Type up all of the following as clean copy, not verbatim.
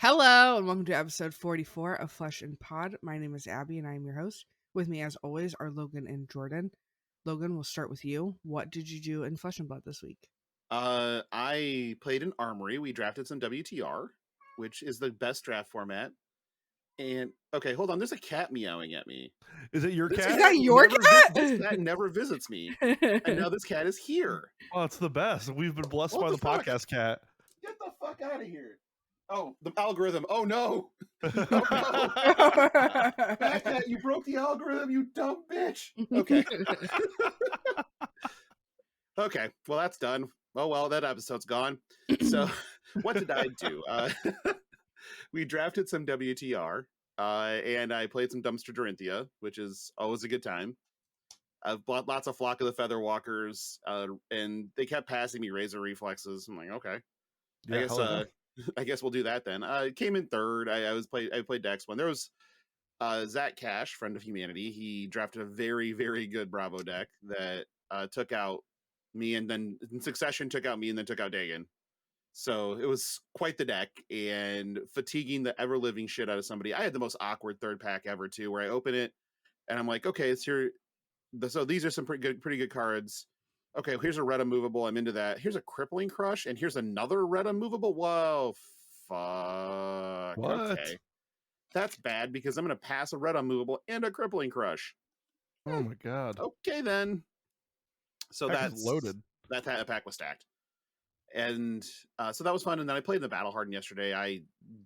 Hello, and welcome to episode 44 of Flesh and Pod. My name is Abby, and I am your host. With me, as always, are Logan and Jordan. Logan, we'll start with you. What did you do in Flesh and Blood this week? I played an Armory. We drafted some WTR, which is the best draft format. And okay, hold on. There's a cat meowing at me. Is it your cat? Is that your cat? This cat never visits me, and now this cat is here. Oh, it's the best. We've been blessed by the podcast cat. Get the fuck out of here! Oh, the algorithm. Oh no! Oh no! That cat, you broke the algorithm, you dumb bitch. Okay. Okay. Well, that's done. Oh well, that episode's gone. So, what did I do? We drafted some WTR, and I played some Dumpster Dorinthia, which is always a good time. I've bought lots of Flock of the Feather Walkers, and they kept passing me Razor Reflexes. I'm like, okay, Yeah, I guess we'll do that then. Came in third. I played Dex one. There was Zach Cash, friend of humanity. He drafted a very, very good Bravo deck that took out me, and then in succession took out me, and then took out Dagon. So it was quite the deck, and fatiguing the ever-living shit out of somebody. I had the most awkward third pack ever too, where I open it and I'm like, okay, it's here. So these are some pretty good cards. Okay, here's a red unmovable. I'm into that. Here's a Crippling Crush, and here's another red unmovable. Whoa, fuck. What? Okay, that's bad because I'm gonna pass a red unmovable and a Crippling Crush. Oh my god. Okay then. So that's loaded. That pack was stacked. And so that was fun. And then I played in the Battle Hardened yesterday. I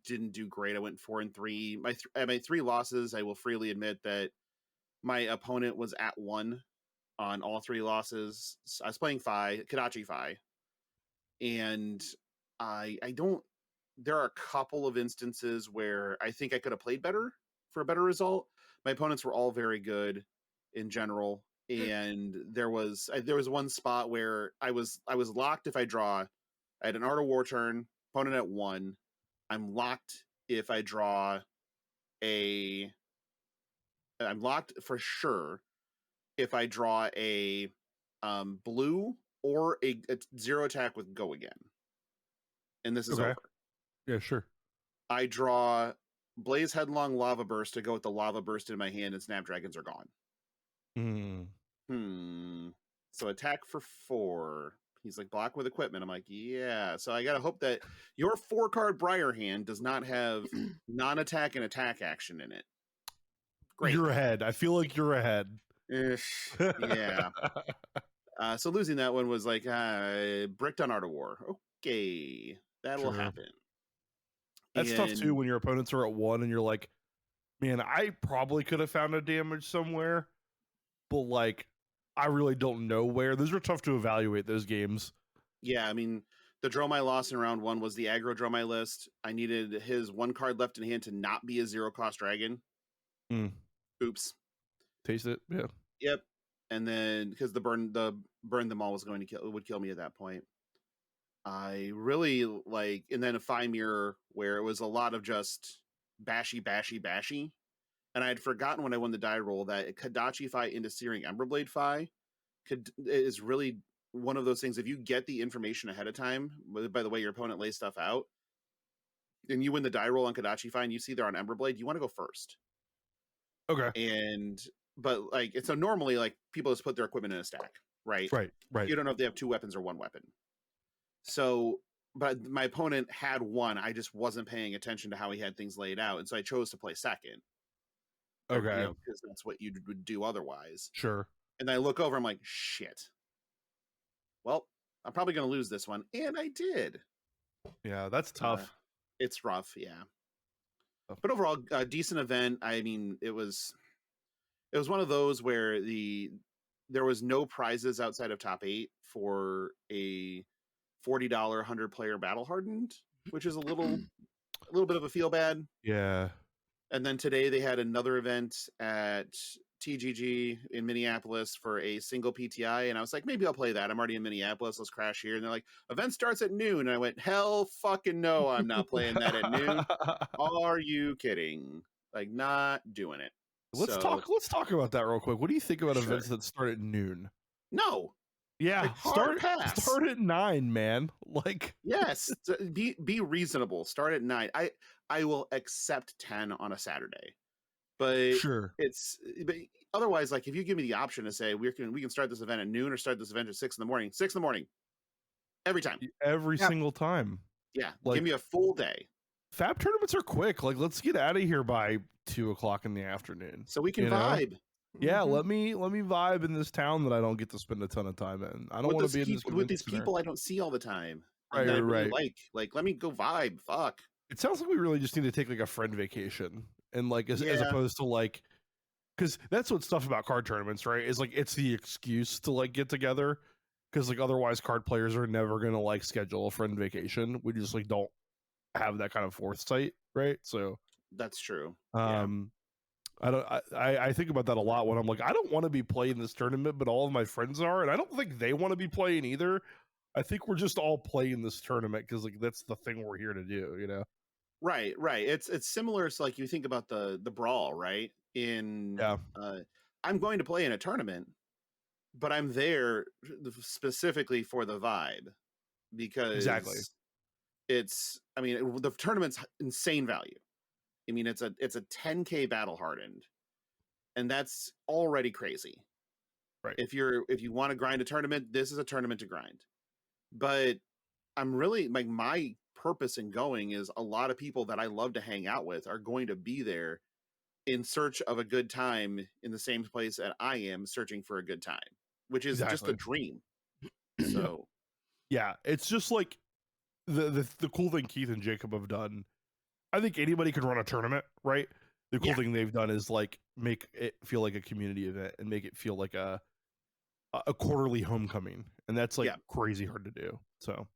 didn't do great. I went 4-3. My three losses, I will freely admit that my opponent was at 1 on all 3 losses. I was playing Kadachi Fi. And I don't, there are a couple of instances where I think I could have played better for a better result. My opponents were all very good in general. And there was one spot where I was locked if I draw. I had an Art of War turn, opponent at 1. I'm locked if I draw I'm locked for sure if I draw a blue or a 0 attack with Go Again. And this is over. Yeah, sure. I draw Blaze Headlong Lava Burst to go with the Lava Burst in my hand, and Snapdragons are gone. So attack for 4. He's like, block with equipment. I'm like, yeah. So I gotta hope that your 4-card Briar hand does not have non-attack and attack action in it. Great. You're ahead. I feel like you're ahead. Yeah. So losing that one was like bricked on Art of War. Okay, that'll happen. That's tough too when your opponents are at 1 and you're like, man, I probably could have found a damage somewhere, but like, I really don't know where. Those are tough to evaluate, those games. Yeah, I mean, the draw my loss in round 1 was the aggro draw my list. I needed his 1 card left in hand to not be a 0-cost dragon. Oops. Taste it. Yeah. Yep. And then because the burn them all was going to would kill me at that point. I really like, and then a Phi Mirror where it was a lot of just bashy. And I had forgotten when I won the die roll that Kadachi Phi into Searing Emberblade Phi is really one of those things. If you get the information ahead of time, by the way your opponent lays stuff out, and you win the die roll on Kadachi Phi and you see they're on Emberblade, you want to go first. Okay. But like, so normally like people just put their equipment in a stack, right? Right. You don't know if they have 2 weapons or 1 weapon. So, but my opponent had 1. I just wasn't paying attention to how he had things laid out, and so I chose to play second. Okay. Because that's what you would do otherwise. Sure. And I look over, I'm like, shit. Well, I'm probably going to lose this one. And I did. Yeah, that's tough. It's rough, yeah. But overall, a decent event. I mean, it was one of those where there was no prizes outside of top 8 for a $40 100-player Battle Hardened, which is a little bit of a feel bad. Yeah. And then today they had another event at TGG in Minneapolis for a single PTI. And I was like, maybe I'll play that. I'm already in Minneapolis. Let's crash here. And they're like, event starts at noon. And I went, hell fucking no, I'm not playing that at noon. Are you kidding? Like, not doing it. Let's talk about that real quick. What do you think about events that start at noon? No. Yeah, Like hard pass. start at 9, man. Like, yes, be reasonable. Start at 9. I will accept 10 on a Saturday, but sure. but otherwise, like if you give me the option to say we can start this event at noon or start this event at 6 in the morning, 6 in the morning, every time. Every Yep. single time. Yeah, Like, give me a full day. Fab tournaments are quick. Like, let's get out of here by 2:00 in the afternoon. So we can you know? vibe. Yeah, Mhm. let me vibe in this town that I don't get to spend a ton of time in. I don't want to be in this with these center. people I don't see all the time. Right, And that I really right. like. Let me go vibe. Fuck. It sounds like we really just need to take like a friend vacation, and like as Yeah. opposed to like, because that's what's tough about card tournaments, right? Is like it's the excuse to like get together, because like otherwise card players are never gonna like schedule a friend vacation. We just like don't have that kind of foresight, right? So That's true. Yeah. I think about that a lot when I'm like, I don't want to be playing this tournament, but all of my friends are, and I don't think they want to be playing either. I think we're just all playing this tournament because like that's the thing we're here to do, you know? Right. It's similar to like you think about the brawl, right? In Yeah, I'm going to play in a tournament, but I'm there specifically for the vibe exactly. because I mean the tournament's insane value. I mean it's a 10K battle hardened, and that's already crazy. Right. If you want to grind a tournament, this is a tournament to grind. But I'm really like my purpose in going is a lot of people that I love to hang out with are going to be there in search of a good time in the same place that I am searching for a good time, which is just a Exactly. dream. So Yeah, it's just like the cool thing Keith and Jacob have done. I think anybody could run a tournament, right? The cool Yeah. thing they've done is like make it feel like a community event and make it feel like a quarterly homecoming, and that's like crazy hard to do. So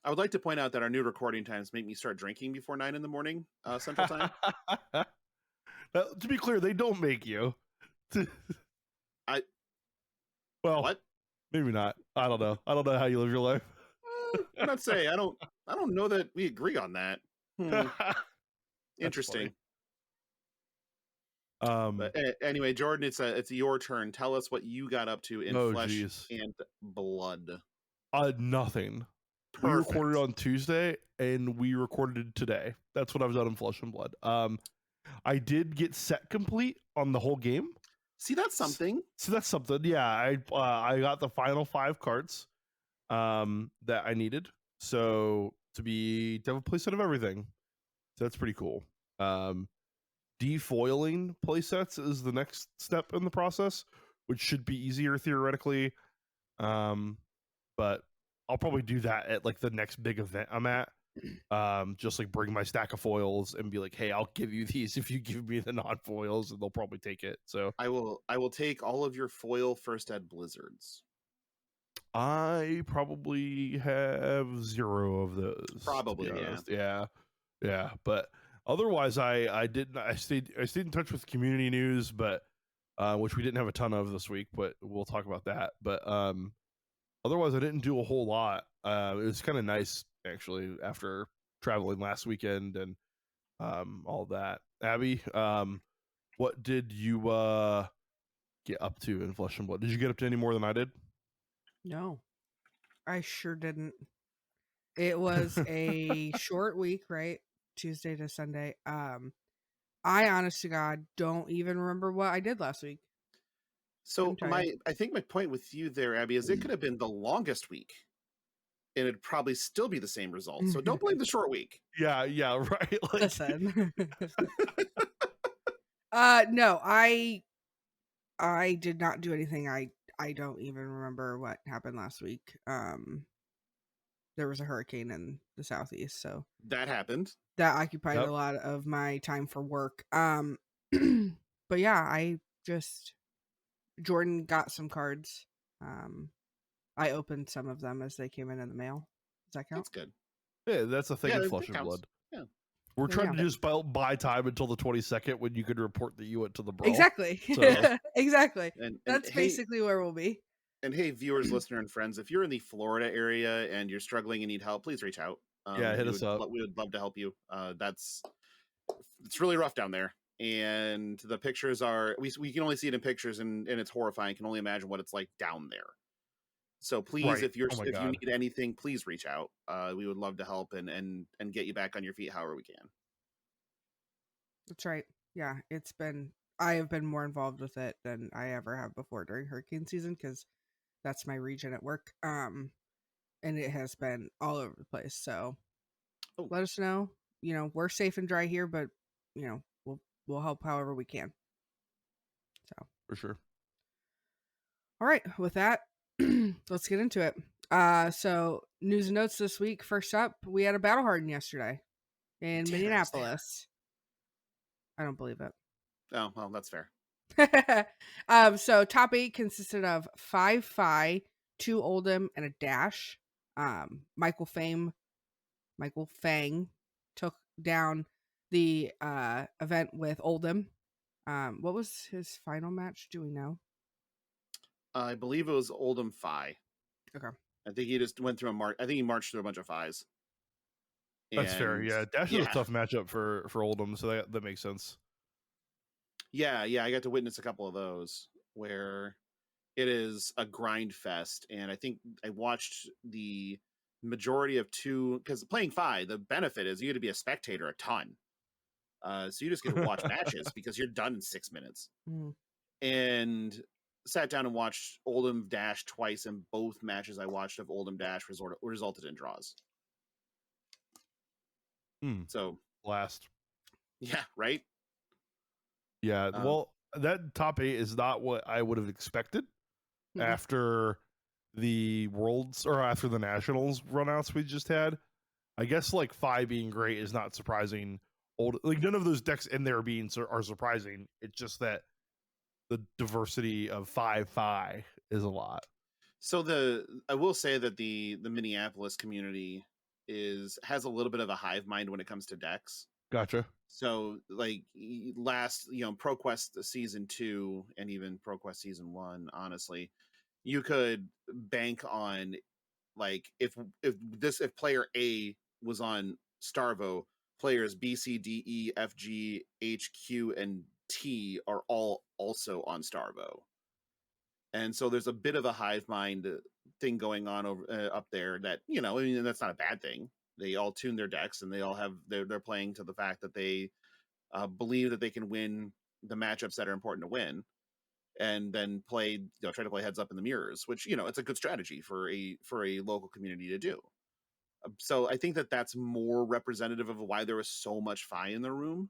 I would like to point out that our new recording times make me start drinking before 9 in the morning Central Time. To be clear, they don't make you. Well, what? Maybe not. I don't know. I don't know how you live your life. I'm not saying I don't know that we agree on that. Interesting. But anyway, Jordan, it's your turn. Tell us what you got up to in Flesh and Blood. Nothing. Perfect. We recorded on Tuesday and we recorded today. That's what I've done in Flesh and Blood. I did get set complete on the whole game. See, that's something. So that's something. Yeah, I got the final 5 cards that I needed. So to have a playset of everything. So that's pretty cool. Defoiling playsets is the next step in the process, which should be easier theoretically. But I'll probably do that at like the next big event I'm at. Just like bring my stack of foils and be like, hey, I'll give you these if you give me the non-foils, and they'll probably take it. So I will take all of your foil first ed blizzards. I probably have 0 of those. Probably, yeah. But otherwise, I stayed in touch with community news, but which we didn't have a ton of this week, but we'll talk about that. But otherwise, I didn't do a whole lot. It was kind of nice actually after traveling last weekend and all that. Abby, what did you get up to in Flesh and Blood? Did you get up to any more than I did? No, I sure didn't. It was a short week, right? Tuesday to Sunday. I honest to God don't even remember what I did last week. So I think my point with you there, Abby, is it could have been the longest week and it'd probably still be the same result. So don't blame the short week. Yeah, right. Like... Listen. No, I did not do anything. I don't even remember what happened last week. There was a hurricane in the southeast, so that happened. That occupied a lot of my time for work. But yeah, Jordan got some cards. I opened some of them as they came in the mail. Does that count? That's good. Yeah, that's a thing in Flesh and Blood. Yeah. We're trying to just buy time until the 22nd when you could report that you went to the brawl. Exactly. So. Exactly. And that's basically where we'll be. And hey, viewers, listener, and friends, if you're in the Florida area and you're struggling and need help, please reach out. Hit us up. We would love to help you. It's really rough down there. And the pictures are, we can only see it in pictures and it's horrifying. Can only imagine what it's like down there. So please, Right. if you're Oh my if you god. need anything, please reach out. We would love to help and get you back on your feet however we can. That's right. Yeah, I have been more involved with it than I ever have before during hurricane season because that's my region at work. And it has been all over the place. So Oh, let us know. We're safe and dry here, but we'll help however we can. So For sure. all right, with that, let's get into it. So news and notes this week. First up, we had a Battle Hardened yesterday in damn it, I was there. Minneapolis. I don't believe it. Oh, well, that's fair. So top 8 consisted of 5 Fi, 2 Oldham, and a dash. Michael Fang took down the event with Oldham. What was his final match? Do we know? I believe it was Oldham Phi. Okay. I think he just went through I think he marched through a bunch of Phis. That's fair. And Yeah, Dash is a yeah, tough matchup for Oldham, so that makes sense. yeah, I got to witness a couple of those where it is a grind fest, and I think I watched the majority of two because playing Phi, the benefit is you get to be a spectator a ton. So you just get to watch matches because you're done in 6 minutes. Mm. And sat down and watched Oldham Dash twice, and both matches I watched of Oldham Dash resulted in draws. So Blast. yeah, right. Yeah, well, that top 8 is not what I would have expected after the Worlds or after the Nationals runouts we just had. I guess like Phi being great is not surprising. Like none of those decks in there are surprising. It's just that the diversity of Phi is a lot. So I will say that the Minneapolis community has a little bit of a hive mind when it comes to decks. Gotcha. So like last, ProQuest season 2 and even ProQuest season 1, honestly, you could bank on like if player A was on Starvo, players B, C, D, E, F, G, H, Q, and T are all also on Starvo. And so there's a bit of a hive mind thing going on over up there that, I mean, that's not a bad thing. They all tune their decks and they all have they're playing to the fact that they believe that they can win the matchups that are important to win, and then try to play heads up in the mirrors, which it's a good strategy for a local community to do. So I think that that's more representative of why there was so much Phi in the room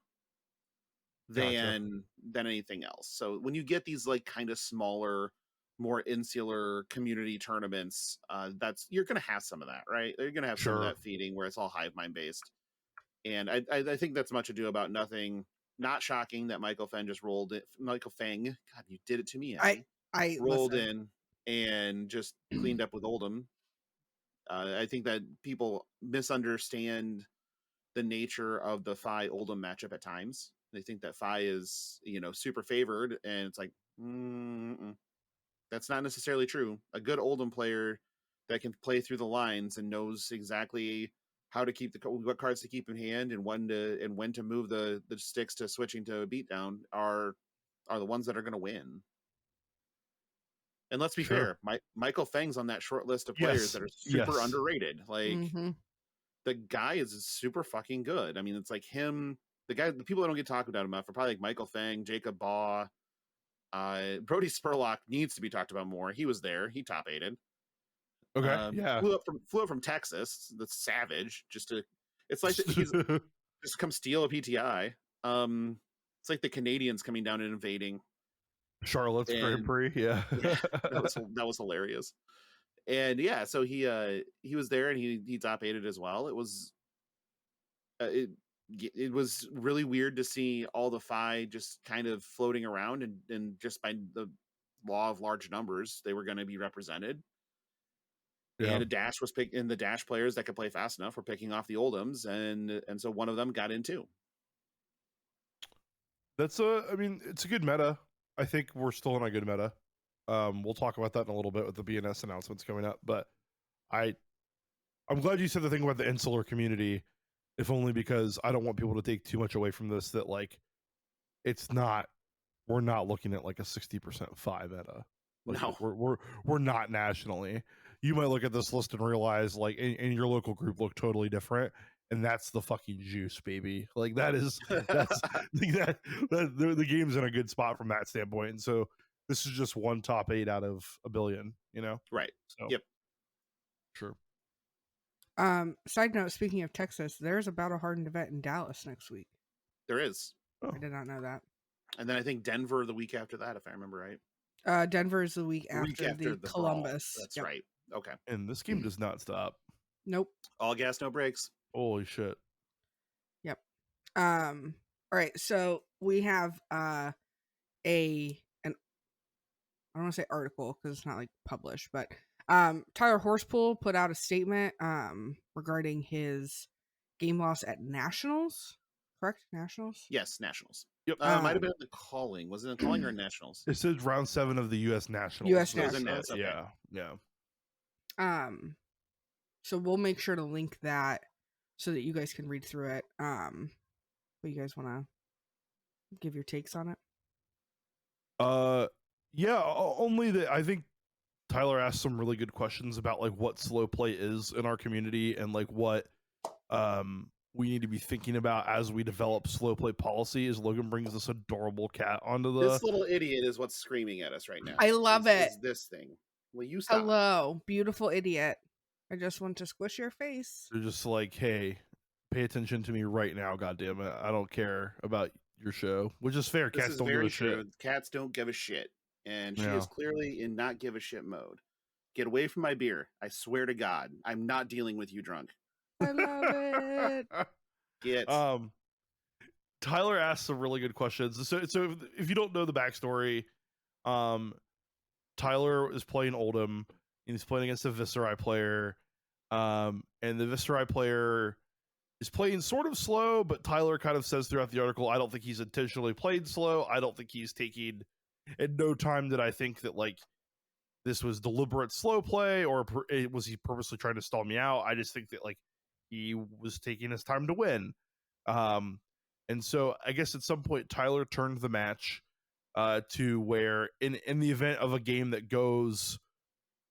Gotcha. than anything else. So when you get these like kind of smaller, more insular community tournaments, you're going to have some of that, right? You're going to have some of that feeding where it's all hive mind based. And I think that's much ado about nothing. Not shocking that Michael Fang just rolled it. Michael Fang, God, you did it to me, Abby. I Rolled listen. in and just cleaned up with Oldham. I think that people misunderstand the nature of the Phi Oldham matchup at times. They think that Phi is, super favored, and it's like, that's not necessarily true. A good Oldham player that can play through the lines and knows exactly how to keep what cards to keep in hand and when to move the sticks to switching to a beatdown are the ones that are going to win. And let's be fair, Michael Fang's on that short list of players that are super underrated. Like the guy is super fucking good. I mean, it's like him, the people that don't get talked about enough are probably like Michael Fang, Jacob Baugh, Brody Spurlock needs to be talked about more. He was there. He top aided. Okay. Yeah. Flew up from Texas. That's savage. It's like he's just come steal a PTI. It's like the Canadians coming down and invading Charlotte's Grand Prix. Yeah. that was hilarious. And yeah, so he was there and he top aided as well. It was it was really weird to see all the Phi just kind of floating around and just by the law of large numbers, they were going to be represented. Yeah. And the Dash players that could play fast enough were picking off the Oldhams, and so one of them got in too. It's a good meta. I think we're still in a good meta. We'll talk about that in a little bit with the BNS announcements coming up. But I'm glad you said the thing about the insular community, if only because I don't want people to take too much away from this. That like, we're not looking at like a 60% Phi meta. Like, no, we're not nationally. you might look at this list and realize like in your local group look totally different, and that's the fucking juice, baby. Like that's like the game's in a good spot from that standpoint. And so this is just one top 8 out of a billion, you know? Right. So Yep. sure. Side note, speaking of Texas, there's a Battle Hardened event in Dallas next week. There is. Oh. I did not know that. And then I think Denver the week after that, if I remember right. Denver is the week after the Columbus. Brawl. That's right. Okay. And this game does not stop. Nope. All gas, no brakes. Holy shit. Yep. All right. So we have an I don't want to say article because it's not like published, but Tyler Horsepool put out a statement regarding his game loss at Nationals. Correct? Nationals? Yes, Nationals. Yep. Might have been the calling. Was it in calling or Nationals? It says round 7 of the U.S. Nationals. U.S. So it was in Nationals. Nats, okay. Yeah. So we'll make sure to link that so that you guys can read through it. But you guys want to give your takes on it? Yeah, only that I think Tyler asked some really good questions about like what slow play is in our community and like what we need to be thinking about as we develop slow play policy. As Logan brings this adorable cat onto the This little idiot is what's screaming at us right now. I love it. Is this thing. Will you stop? Hello, beautiful idiot. I just want to squish your face. They're just like, hey, pay attention to me right now, goddammit. I don't care about your show. Which is fair. This Cats is don't give very a shit. true. Cats don't give a shit. And she Yeah. is clearly in not give a shit mode. Get away from my beer. I swear to God, I'm not dealing with you drunk. I love it. Get. Tyler asked some really good questions. So if you don't know the backstory, Tyler is playing Oldham. And he's playing against a Viserai player. And the Viserai player is playing sort of slow, but Tyler kind of says throughout the article, I don't think he's intentionally played slow. I don't think he's taking... At no time did I think that like this was deliberate slow play or was he purposely trying to stall me out. I just think that like he was taking his time to win. And so I guess at some point Tyler turned the match to where in the event of a game that goes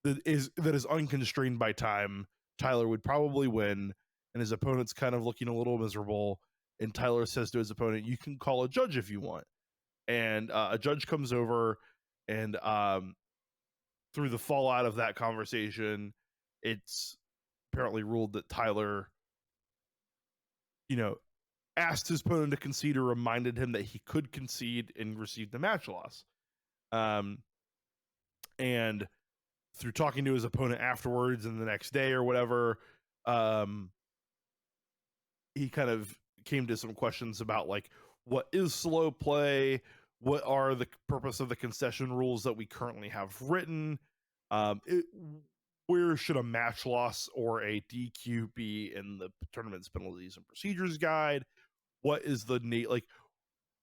that is unconstrained by time, Tyler would probably win, and his opponent's kind of looking a little miserable. And Tyler says to his opponent, "You can call a judge if you want." And a judge comes over, and through the fallout of that conversation, it's apparently ruled that Tyler, asked his opponent to concede or reminded him that he could concede and received the match loss. And through talking to his opponent afterwards and the next day or whatever, he kind of came to some questions about like, what is slow play? What are the purpose of the concession rules that we currently have written? Where should a match loss or a DQ be in the tournament's penalties and procedures guide? What is the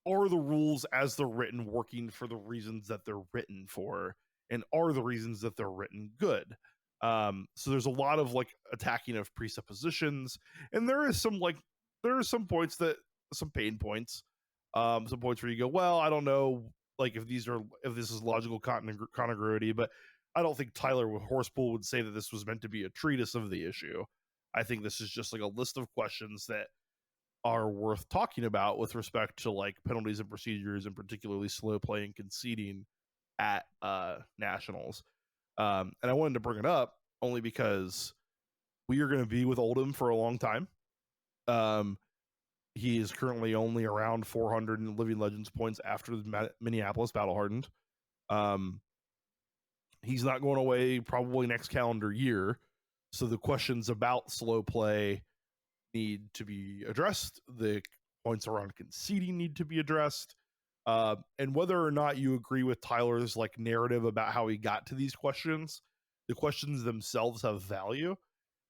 are the rules as they're written working for the reasons that they're written for? And are the reasons that they're written good? So there's a lot of like attacking of presuppositions, and there are some points some pain points, some points where you go, well, I don't know, like if this is logical congruity, but I don't think Tyler Horsepool would say that this was meant to be a treatise of the issue. I think this is just like a list of questions that are worth talking about with respect to like penalties and procedures, and particularly slow play and conceding at Nationals. And I wanted to bring it up only because we are going to be with Oldham for a long time. He is currently only around 400 in Living Legends points after the Minneapolis Battle Hardened. He's not going away probably next calendar year. So the questions about slow play need to be addressed. The points around conceding need to be addressed. And whether or not you agree with Tyler's like narrative about how he got to these questions, the questions themselves have value.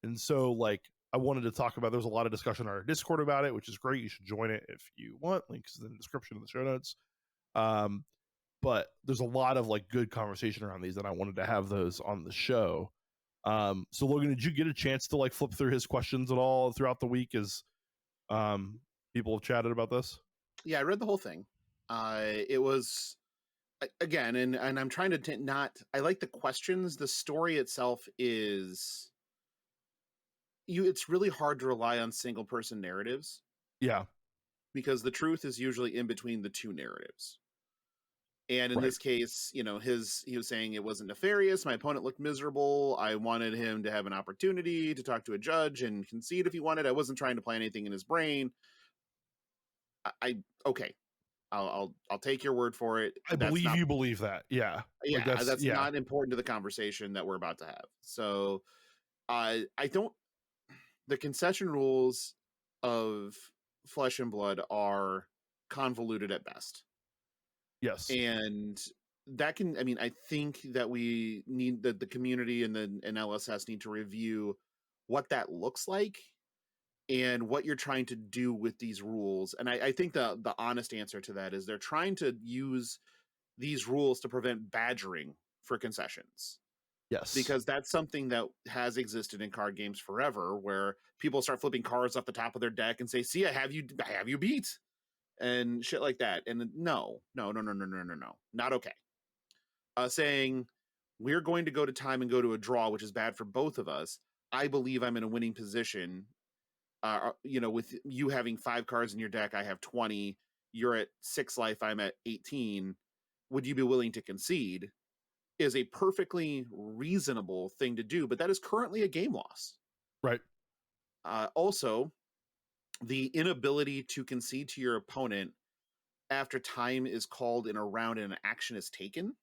And so like I wanted to talk about, there's a lot of discussion on our Discord about it, which is great. You should join it if you want. Links in the description of the show notes. But there's a lot of like good conversation around these, and I wanted to have those on the show. So Logan, did you get a chance to like flip through his questions at all throughout the week as people have chatted about this? Yeah, I read the whole thing. It was again, and I'm trying to not. I like the questions. The story itself is it's really hard to rely on single person narratives Yeah. because the truth is usually in between the two narratives. And in Right. this case, he was saying it wasn't nefarious. My opponent looked miserable. I wanted him to have an opportunity to talk to a judge and concede if he wanted. I wasn't trying to play anything in his brain. I okay. I'll take your word for it. I That's believe not you believe that. Yeah. Like yeah, that's yeah. not important to the conversation that we're about to have. So I don't the concession rules of Flesh and Blood are convoluted at best. Yes. And that can, I mean, I think that we need the community and LSS need to review what that looks like and what you're trying to do with these rules. And I think the honest answer to that is they're trying to use these rules to prevent badgering for concessions, Yes. because that's something that has existed in card games forever, where people start flipping cards off the top of their deck and say, see, I have you beat, and shit like that. And no, not okay. Saying we're going to go to time and go to a draw, which is bad for both of us. I believe I'm in a winning position. With you having 5 cards in your deck, I have 20. You're at 6 life, I'm at 18. Would you be willing to concede? Is a perfectly reasonable thing to do, but that is currently a game loss. Right. Also, the inability to concede to your opponent after time is called in a round and an action is taken,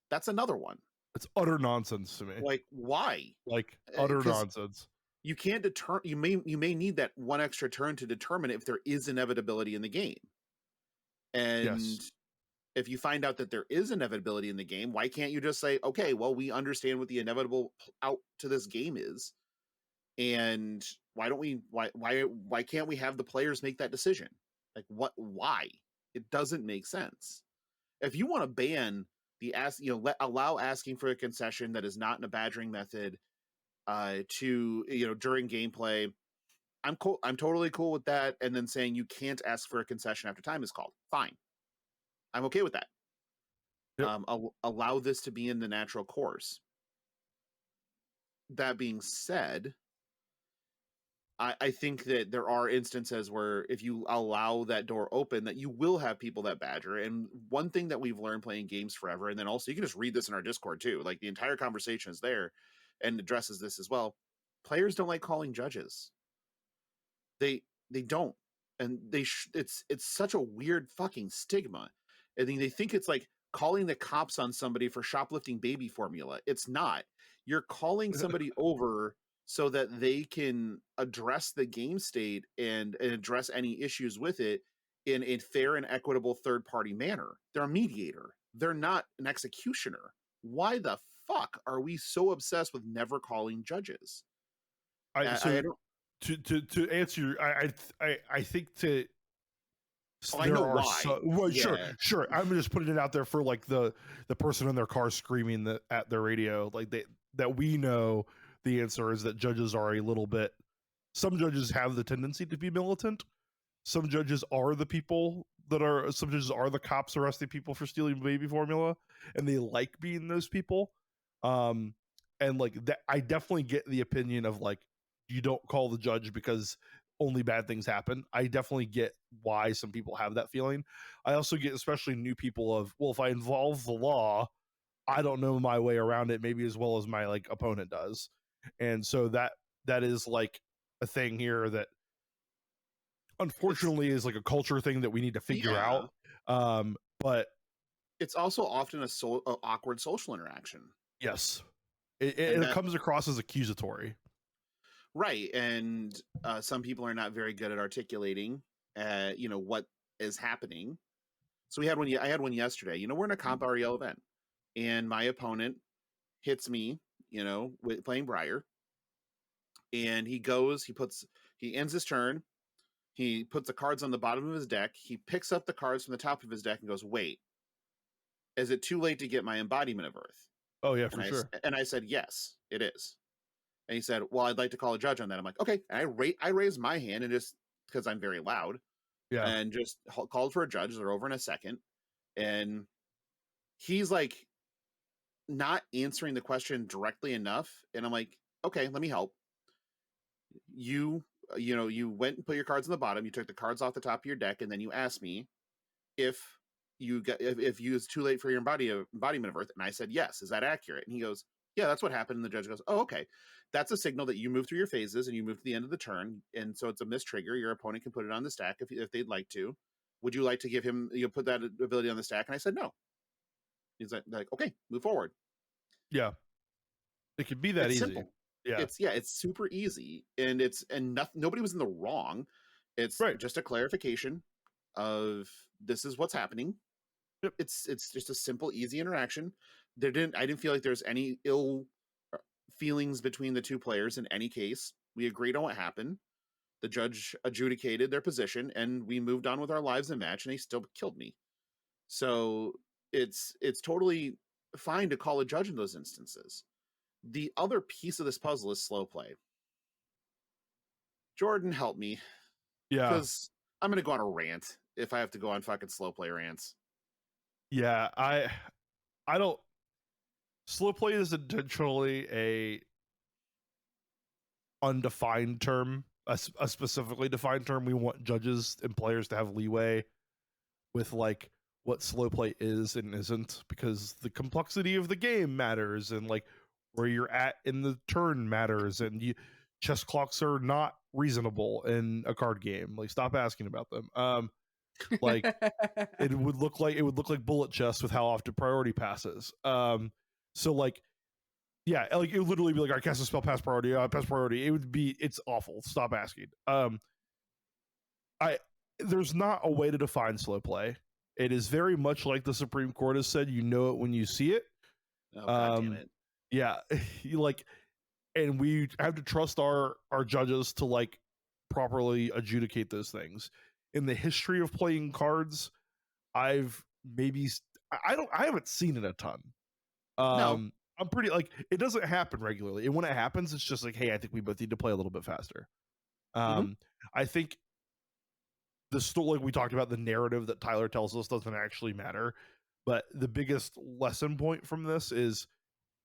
that's another one. It's utter nonsense to me. Like, why? Like utter nonsense. You can't you may need that one extra turn to determine if there is inevitability in the game. And yes. if you find out that there is inevitability in the game, why can't you just say, okay, well, we understand what the inevitable out to this game is, and why can't we have the players make that decision? Like, why? It doesn't make sense. If you want to ban allow asking for a concession that is not in a badgering method to during gameplay, I'm cool. I'm totally cool with that. And then saying you can't ask for a concession after time is called, fine. I'm okay with that. Yep. Allow this to be in the natural course. That being said, I think that there are instances where if you allow that door open, that you will have people that badger. And one thing that we've learned playing games forever, and then also you can just read this in our Discord too, like the entire conversation is there and addresses this as well. Players don't like calling judges. They don't, and it's such a weird fucking stigma. I mean, they think it's like calling the cops on somebody for shoplifting baby formula. It's not. You're calling somebody over so that they can address the game state and address any issues with it in a fair and equitable third-party manner. They're a mediator. They're not an executioner. Why the fuck are we so obsessed with never calling judges? I don't, to answer I think to I know why. Well, yeah. Sure. I'm just putting it out there for like the person in their car screaming at their radio, like that we know the answer is that judges are a little bit. Some judges have the tendency to be militant. Some judges are the people some judges are the cops arresting people for stealing baby formula, and they like being those people. And like that, I definitely get the opinion of like, you don't call the judge because only bad things happen. I definitely get why some people have that feeling. I also get, especially new people, of, well, if I involve the law, I don't know my way around it maybe as well as my like opponent does. And so that is like a thing here that unfortunately is like a culture thing that we need to figure out. But it's also often a awkward social interaction. Yes. It comes across as accusatory. Right. And some people are not very good at articulating, what is happening. So I had one yesterday. We're in a comp REL event, and my opponent hits me, with playing Briar. And he ends his turn. He puts the cards on the bottom of his deck. He picks up the cards from the top of his deck and goes, wait, is it too late to get my Embodiment of Earth? Oh, yeah, for sure. And I said, yes, it is. And he said, well, I'd like to call a judge on that. I'm like, okay. And I raised my hand, and just because I'm very loud, yeah, and just called for a judge. They're over in a second. And he's like not answering the question directly enough, and I'm like, okay, let me help. You went and put your cards on the bottom. You took the cards off the top of your deck, and then you asked me if if you was too late for your embodiment of Earth, and I said yes. Is that accurate? And he goes, yeah, that's what happened. And the judge goes, oh, okay, that's a signal that you move through your phases and you move to the end of the turn, and so it's a missed trigger. Your opponent can put it on the stack if they'd like to. Would you like to give him put that ability on the stack? And I said no. He's like okay, move forward. Yeah, it could be that It's easy. simple. Yeah, it's super easy, and nobody was in the wrong. It's right. just a clarification of this is what's happening. Yep. It's just a simple, easy interaction. I didn't feel like there's any ill feelings between the two players in any case. We agreed on what happened. The judge adjudicated their position, and we moved on with our lives and match, and he still killed me. So it's totally fine to call a judge in those instances. The other piece of this puzzle is slow play. Jordan, help me. Yeah. Because I'm going to go on a rant if I have to go on fucking slow play rants. Yeah, I don't. Slow play is intentionally a undefined term, a specifically defined term. We want judges and players to have leeway with like what slow play is and isn't, because the complexity of the game matters, and like where you're at in the turn matters, and chess clocks are not reasonable in a card game. Like, stop asking about them. Like it would look like bullet chess with how often priority passes. So like, yeah, like it would literally be like, I cast a spell, pass priority. It's awful. Stop asking. There's not a way to define slow play. It is very much like the Supreme Court has said, you know it when you see it. Oh, God damn it. Yeah, and we have to trust our judges to like properly adjudicate those things. In the history of playing cards, I haven't seen it a ton. No. I'm pretty like, it doesn't happen regularly, and when it happens, it's just like, hey, I think we both need to play a little bit faster. I think the story, like we talked about, the narrative that Tyler tells us doesn't actually matter, but the biggest lesson point from this is,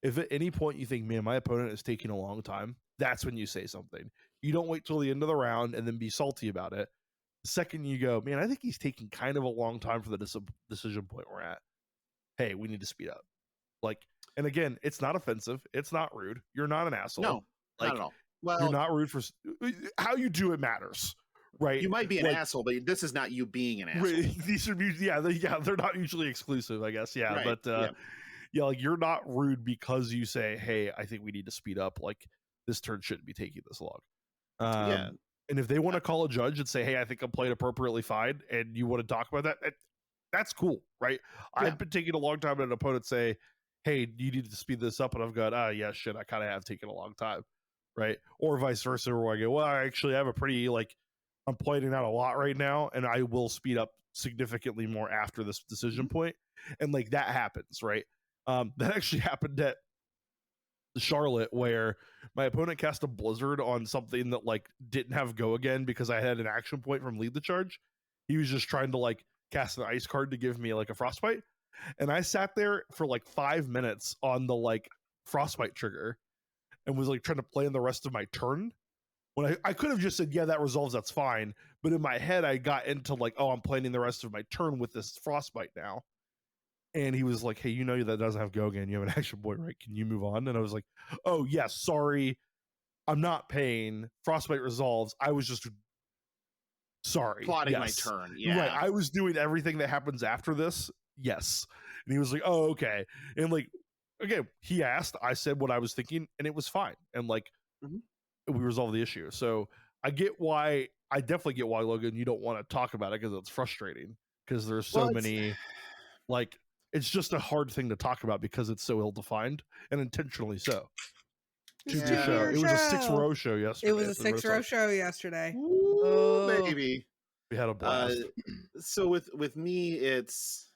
if at any point you think, man, my opponent is taking a long time, that's when you say something. You don't wait till the end of the round and then be salty about it. The second you go, man, I think he's taking kind of a long time for the decision point we're at, hey, we need to speed up. Like, and again, it's not offensive. It's not rude. You're not an asshole. No, like, not at all. Well, you're not rude for how you do it matters, right? You might be an asshole, but this is not you being an asshole. These are, they're not mutually exclusive, I guess. Yeah, right. But yeah, like, you're not rude because you say, hey, I think we need to speed up. Like, this turn shouldn't be taking this long. Yeah. And if they want to call a judge and say, hey, I think I'm playing appropriately fine, and you want to talk about that, that's cool, right? Yeah. I've been taking a long time, and an opponent say, hey, you need to speed this up, and I've gone, yeah, shit, I kind of have taken a long time, right? Or vice versa, where I go, well, I actually have a pretty, like, I'm playing it out a lot right now, and I will speed up significantly more after this decision point. And like, that happens, right? That actually happened at Charlotte, where my opponent cast a blizzard on something that like didn't have go again because I had an action point from lead the charge. He was just trying to like cast an ice card to give me like a frostbite, and I sat there for like 5 minutes on the like frostbite trigger and was like trying to play in the rest of my turn, when I could have just said, yeah, that resolves, that's fine. But in my head, I got into like, oh, I'm planning the rest of my turn with this frostbite now. And he was like, hey, you know that doesn't have go again. You have an action point, right? Can you move on? And I was like, oh, yeah, sorry. I'm not paying. Frostbite resolves. I was just sorry. Plotting my turn. Yeah. Right. I was doing everything that happens after this. Yes. And he was like, oh, okay. And like, again, he asked, I said what I was thinking, and it was fine. And like, we resolved the issue. So I definitely get why, Logan, you don't want to talk about it, because it's frustrating, because there's so many, like, it's just a hard thing to talk about because it's so ill-defined, and intentionally so. It was a 6-row show yesterday. It was a 6-row show yesterday. Ooh, baby. We had a blast. So with me, it's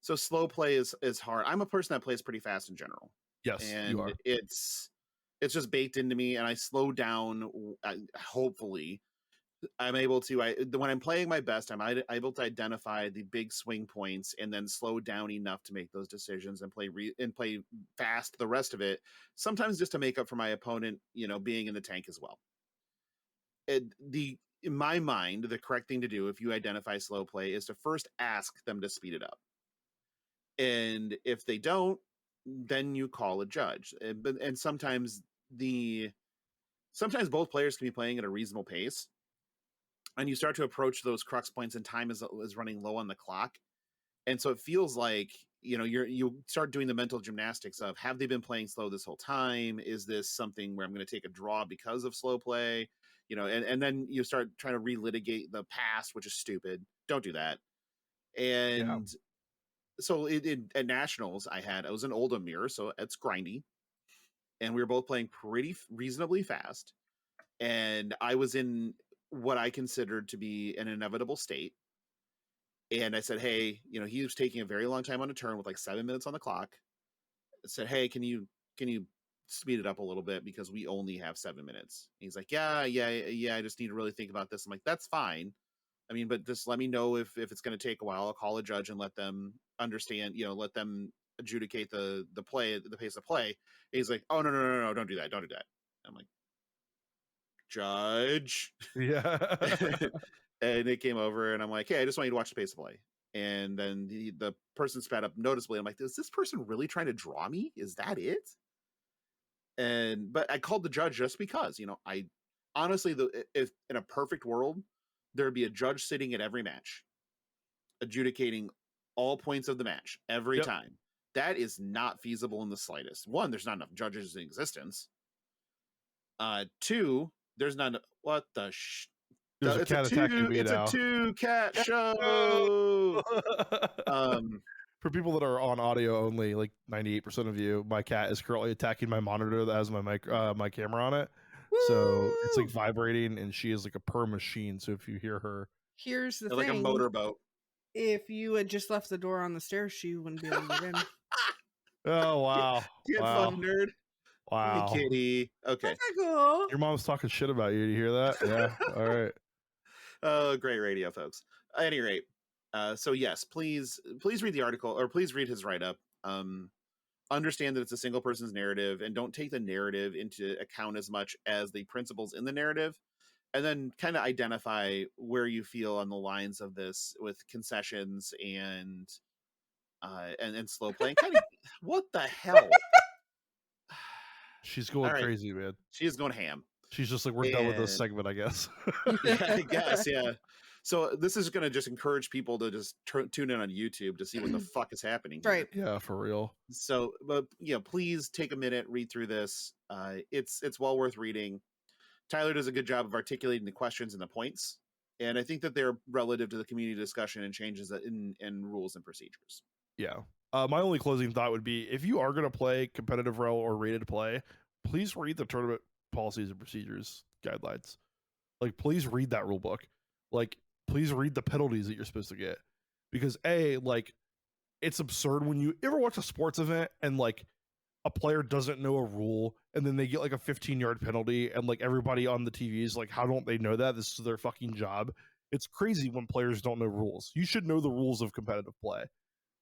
so slow play is hard. I'm a person that plays pretty fast in general. Yes, and you are. It's just baked into me, and I slow down, hopefully, I'm able to when I'm playing my best, I'm able to identify the big swing points and then slow down enough to make those decisions and play fast the rest of it. Sometimes just to make up for my opponent, being in the tank as well. In my mind, the correct thing to do if you identify slow play is to first ask them to speed it up. And if they don't, then you call a judge. And sometimes both players can be playing at a reasonable pace, and you start to approach those crux points, and time is running low on the clock. And so it feels like you start doing the mental gymnastics of, have they been playing slow this whole time? Is this something where I'm going to take a draw because of slow play? And then you start trying to relitigate the past, which is stupid. Don't do that. And so at nationals, I was an Oldham mirror, so it's grindy, and we were both playing pretty reasonably fast, and I was in what I considered to be an inevitable state. And I said, hey, he was taking a very long time on a turn with like 7 minutes on the clock. I said, hey, can you speed it up a little bit because we only have 7 minutes? And he's like, yeah, I just need to really think about this. I'm like, that's fine. I mean, but just let me know if it's going to take a while. I'll call a judge and let them understand, let them adjudicate the pace of play. And he's like, oh, no, don't do that. I'm like, judge. Yeah. And it came over, and I'm like, hey, I just want you to watch the pace of play. And then the person sped up noticeably. I'm like, is this person really trying to draw me? Is that it? But I called the judge just because, I honestly, if in a perfect world, there'd be a judge sitting at every match, adjudicating all points of the match every time. That is not feasible in the slightest. One, there's not enough judges in existence. Two, there's not. What the There's a cat attacking me now. It's a 2-cat show. For people that are on audio only, like 98% of you, my cat is currently attacking my monitor that has my camera on it. Woo! So it's like vibrating, and she is like a purr machine. So if you hear her, here's the thing: like a motorboat. If you had just left the door on the stairs, she wouldn't be able to get in. Oh wow! Get fun, nerd. Wow, hey, kitty. Okay, that's cool. Your mom's talking shit about you. Do you hear that? Yeah. All right. Oh, great radio, folks. At any rate, so yes, please read the article, or please read his write-up. Understand that it's a single person's narrative, and don't take the narrative into account as much as the principles in the narrative, and then kind of identify where you feel on the lines of this with concessions and slow playing. Kind of, what the hell? She's going crazy, man. She is going ham. She's just like, we're done with this segment, I guess. Yeah, I guess, yeah. So this is going to just encourage people to just tune in on YouTube to see what the fuck is happening here. Right. Yeah, for real. So, but please take a minute, read through this. It's well worth reading. Tyler does a good job of articulating the questions and the points, and I think that they're relative to the community discussion and changes in rules and procedures. Yeah. My only closing thought would be, if you are going to play competitive rel or rated play, please read the tournament policies and procedures guidelines. Like, please read that rule book. Like, please read the penalties that you're supposed to get. Because it's absurd when you ever watch a sports event and like a player doesn't know a rule and then they get like a 15-yard penalty, and like everybody on the TV is like, how don't they know that? This is their fucking job. It's crazy when players don't know rules. You should know the rules of competitive play.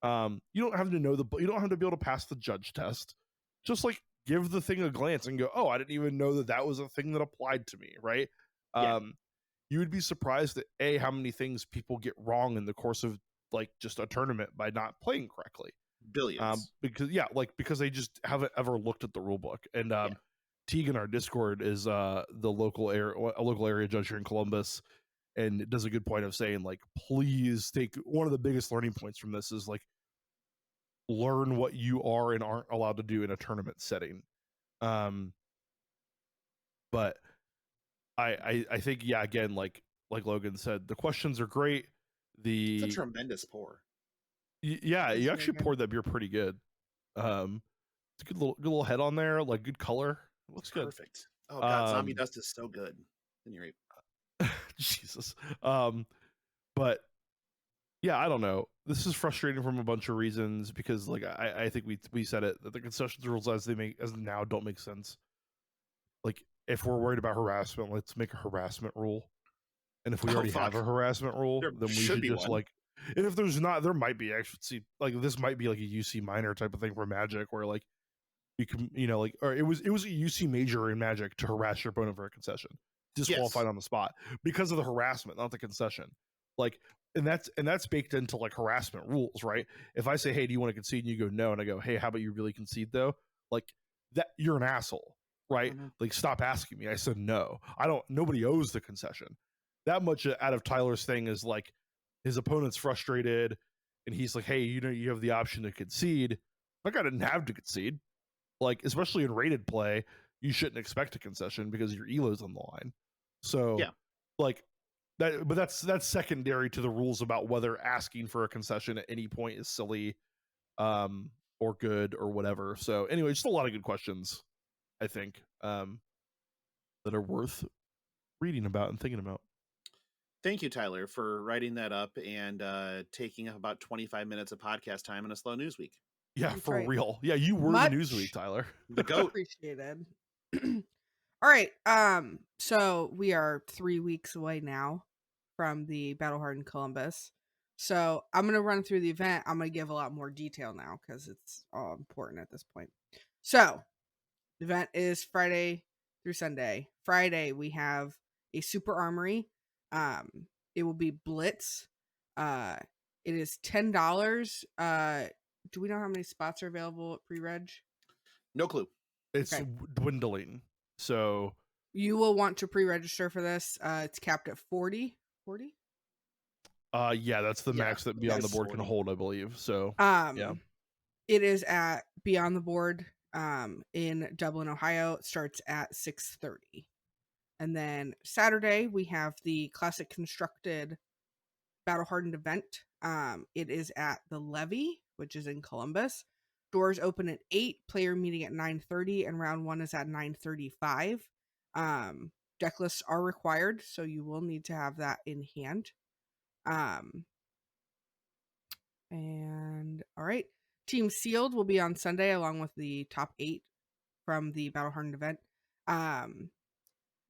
You don't have to know you don't have to be able to pass the judge test. Just like give the thing a glance and go, oh, I didn't even know that was a thing that applied to me, right? Yeah. You would be surprised at how many things people get wrong in the course of like just a tournament by not playing correctly. Billions. Because they just haven't ever looked at the rule book. And Teague in our Discord is a local area judge here in Columbus, and it does a good point of saying, like, please take one of the biggest learning points from this is like, learn what you are and aren't allowed to do in a tournament setting. But I think, yeah, again, like Logan said, the questions are great. It's a tremendous pour. Yeah, you actually poured that beer pretty good. It's a good little head on there, like good color. It looks good. Perfect. Oh god, zombie dust is so good. And you're right. Jesus. But yeah, I don't know. This is frustrating from a bunch of reasons because, like, I think we said it, that the concessions rules as now don't make sense. Like, if we're worried about harassment, let's make a harassment rule. And if we already have a harassment rule, there then we should just one. like, and if there's not, there might be. I should see, like, this might be like a UC minor type of thing for Magic, where like you can, like, or it was a UC major in Magic to harass your opponent for a concession, disqualified on the spot because of the harassment, not the concession. Like, and that's baked into like harassment rules, right? If I say, hey, do you want to concede, and you go no, and I go, hey, how about you really concede though? Like, that, you're an asshole, right? Mm-hmm. Like, stop asking me. I said no. Nobody owes the concession. That much out of Tyler's thing is like his opponent's frustrated and he's like, hey, you have the option to concede. Like, I didn't have to concede. Like, especially in rated play, you shouldn't expect a concession because your elo's on the line. So like that, but that's secondary to the rules about whether asking for a concession at any point is silly or good or whatever. So anyway, just a lot of good questions, I think, that are worth reading about and thinking about. Thank you, Tyler, for writing that up and taking up about 25 minutes of podcast time in a slow news week. Yeah, that's for real. Yeah, you were the Newsweek, Tyler. The GOAT. Appreciated. All right. So we are 3 weeks away now from the Battle Hardened Columbus. So I'm going to run through the event. I'm going to give a lot more detail now because it's all important at this point. So the event is Friday through Sunday. Friday, we have a Super Armory. It will be Blitz. It is $10. Do we know how many spots are available at pre-reg? No clue. It's dwindling. So you will want to pre-register for this. It's capped at 40. 40? Yeah, that's the max that Beyond the Board 40. Can hold, I believe. So yeah. It is at Beyond the Board in Dublin, Ohio. It starts at 6:30. And then Saturday, we have the Classic Constructed Battle Hardened event. It is at the Levy, which is in Columbus. Doors open at 8, player meeting at 9:30, and round 1 is at 9:35. Deck lists are required, so you will need to have that in hand. And all right, Team Sealed will be on Sunday along with the top 8 from the Battle Hardened event.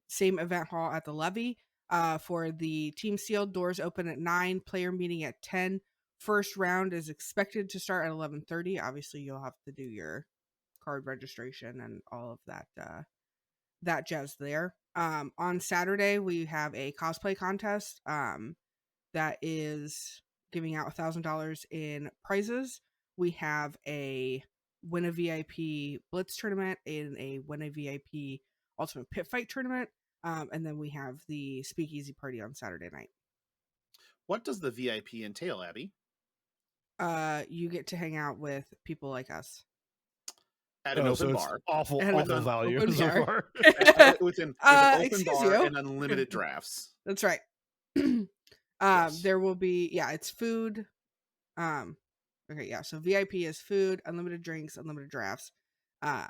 Same event hall at the Levy. For the Team Sealed, doors open at 9, player meeting at 10. First round is expected to start at 11:30. Obviously, you'll have to do your card registration and all of that jazz there. On Saturday, we have a cosplay contest that is giving out $1,000 in prizes. We have a Win a VIP Blitz tournament and a Win a VIP Ultimate Pit Fight tournament. And then we have the Speakeasy Party on Saturday night. What does the VIP entail, Abby? You get to hang out with people like us. At an open bar. Awful value so far. With an open bar and unlimited drafts. That's right. Yes. There will be, it's food. Okay, yeah. So VIP is food, unlimited drinks, unlimited drafts. And